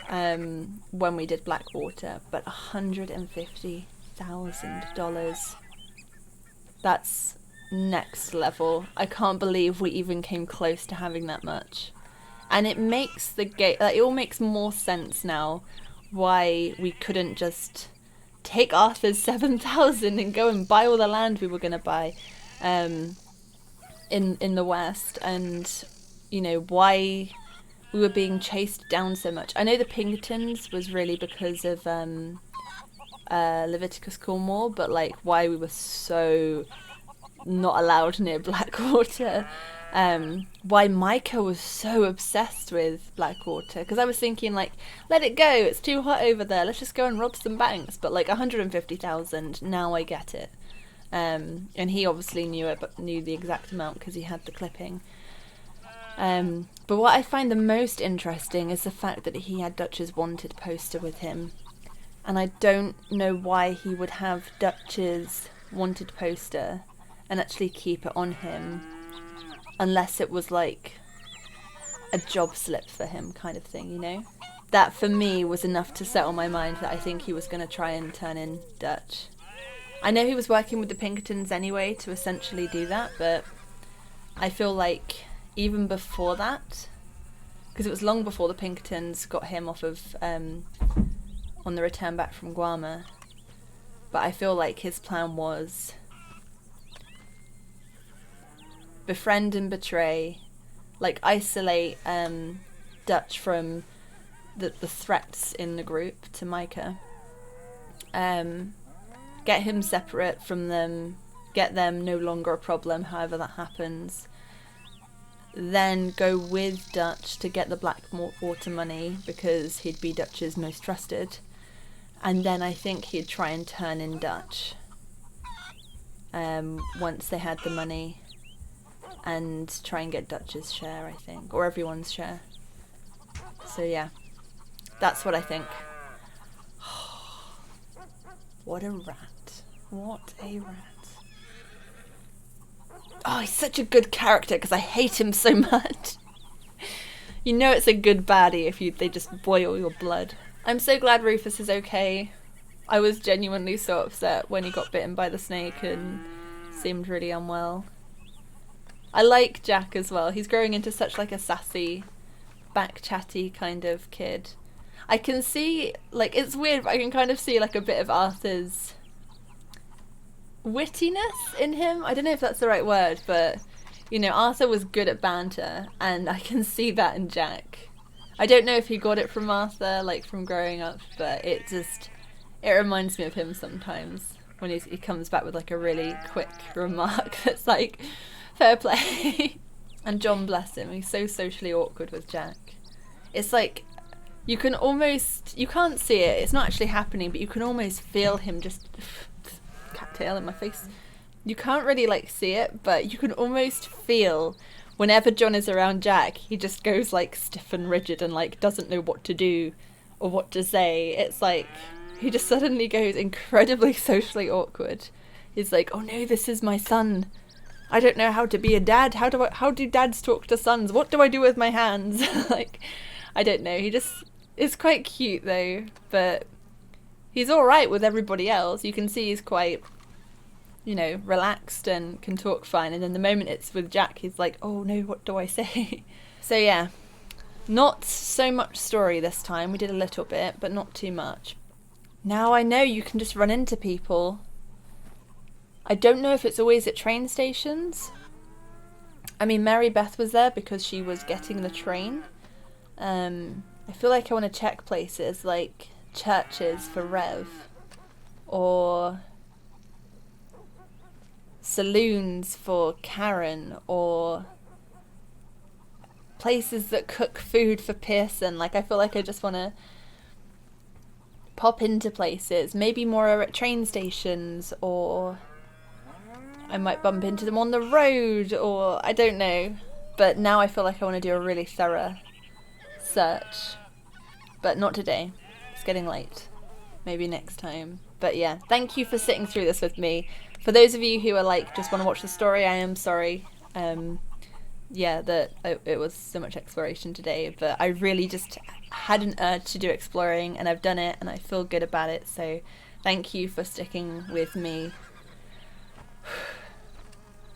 when we did Blackwater, but $150,000. That's next level. I can't believe we even came close to having that much. And it makes the game, it all makes more sense now why we couldn't just take Arthur's 7,000 and go and buy all the land we were going to buy in the West, and you know why we were being chased down so much. I know the Pinkertons was really because of Leviticus Cornwall, but like why we were so not allowed near Blackwater. Why Micah was so obsessed with Blackwater, because I was thinking like, let it go, it's too hot over there, let's just go and rob some banks. But like 150,000, now I get it. And he obviously knew it, but knew the exact amount because he had the clipping. But what I find the most interesting is the fact that he had Dutch's wanted poster with him, and I don't know why he would have Dutch's wanted poster and actually keep it on him, unless it was like a job slip for him kind of thing, you know? That for me was enough to settle my mind that I think he was going to try and turn in Dutch. I know he was working with the Pinkertons anyway to essentially do that, but I feel like even before that, because it was long before the Pinkertons got him off of on the return back from Guarma, but I feel like his plan was befriend and betray, like isolate Dutch from the threats in the group to Micah, get him separate from them, get them no longer a problem however that happens, then go with Dutch to get the Blackwater money because he'd be Dutch's most trusted, and then I think he'd try and turn in Dutch once they had the money, and try and get Dutch's share, I think, or everyone's share. So yeah, that's what I think. What a rat. What a rat. Oh, he's such a good character because I hate him so much. You know it's a good baddie if they just boil your blood. I'm so glad Rufus is okay. I was genuinely so upset when he got bitten by the snake and seemed really unwell. I like Jack as well. He's growing into such like a sassy, back chatty kind of kid. I can see, like, it's weird, but I can kind of see like a bit of Arthur's wittiness in him. I don't know if that's the right word, but you know, Arthur was good at banter, and I can see that in Jack. I don't know if he got it from Arthur, like from growing up, but it reminds me of him sometimes when he comes back with like a really quick remark that's like, fair play. And John, bless him, he's so socially awkward with Jack. It's like, you can't see it, it's not actually happening, but you can almost feel him just cattail in my face. You can't really like see it, but you can almost feel whenever John is around Jack, he just goes like stiff and rigid and like doesn't know what to do or what to say. It's like he just suddenly goes incredibly socially awkward. He's like, oh no, this is my son. I don't know how to be a dad. How do dads talk to sons? What do I do with my hands? Like, I don't know. He just is quite cute though, but he's alright with everybody else. You can see he's quite, you know, relaxed and can talk fine. And then the moment it's with Jack, he's like, oh no, what do I say? So yeah, not so much story this time. We did a little bit, but not too much. Now I know you can just run into people. I don't know if it's always at train stations. I mean, Mary Beth was there because she was getting the train. I feel like I want to check places like churches for Rev, or saloons for Karen, or places that cook food for Pearson. Like, I feel like I just want to pop into places. Maybe more at train stations, or I might bump into them on the road, or I don't know. But now I feel like I want to do a really thorough search. But not today. It's getting late. Maybe next time. But yeah, thank you for sitting through this with me. For those of you who are like, just want to watch the story, I am sorry. Yeah, that it was so much exploration today, but I really just had an urge to do exploring, and I've done it, and I feel good about it. So thank you for sticking with me.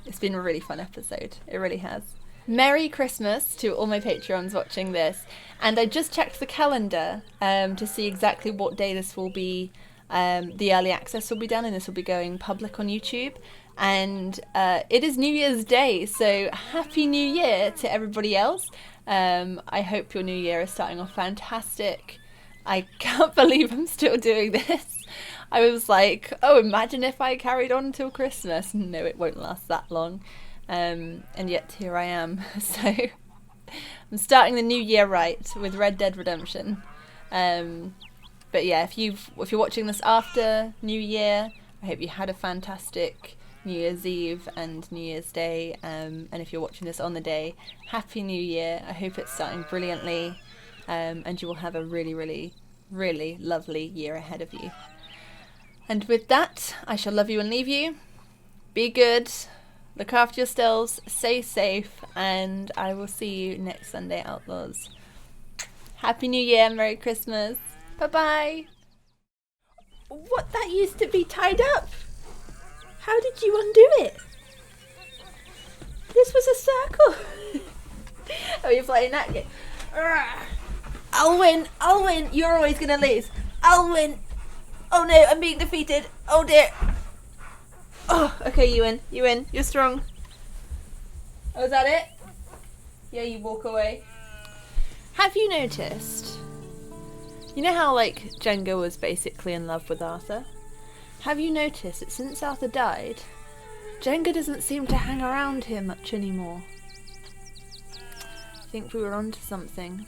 It's been a really fun episode. It really has. Merry Christmas to all my Patreons watching this. And I just checked the calendar to see exactly what day this will be. The early access will be done, and this will be going public on YouTube. And it is New Year's Day, so Happy New Year to everybody else. I hope your new year is starting off fantastic. I can't believe I'm still doing this. I was like, oh, imagine if I carried on till Christmas. No, it won't last that long. And yet here I am. So I'm starting the new year right with Red Dead Redemption. But yeah, if you're watching this after New Year, I hope you had a fantastic New Year's Eve and New Year's Day. And if you're watching this on the day, Happy New Year. I hope it's starting brilliantly. And you will have a really, really, really lovely year ahead of you. And with that, I shall love you and leave you. Be good. Look after yourselves. Stay safe. And I will see you next Sunday, Outlaws. Happy New Year. Merry Christmas. Bye-bye. What? That used to be tied up. How did you undo it? This was a circle. Oh, you're playing that game. I'll win. I'll win. You're always going to lose. I'll win. Oh no, I'm being defeated. Oh dear. Oh, okay, you win. You win. You're strong. Oh, is that it? Yeah, you walk away. Have you noticed? You know how, like, Jenga was basically in love with Arthur? Have you noticed that since Arthur died, Jenga doesn't seem to hang around here much anymore? I think we were onto something.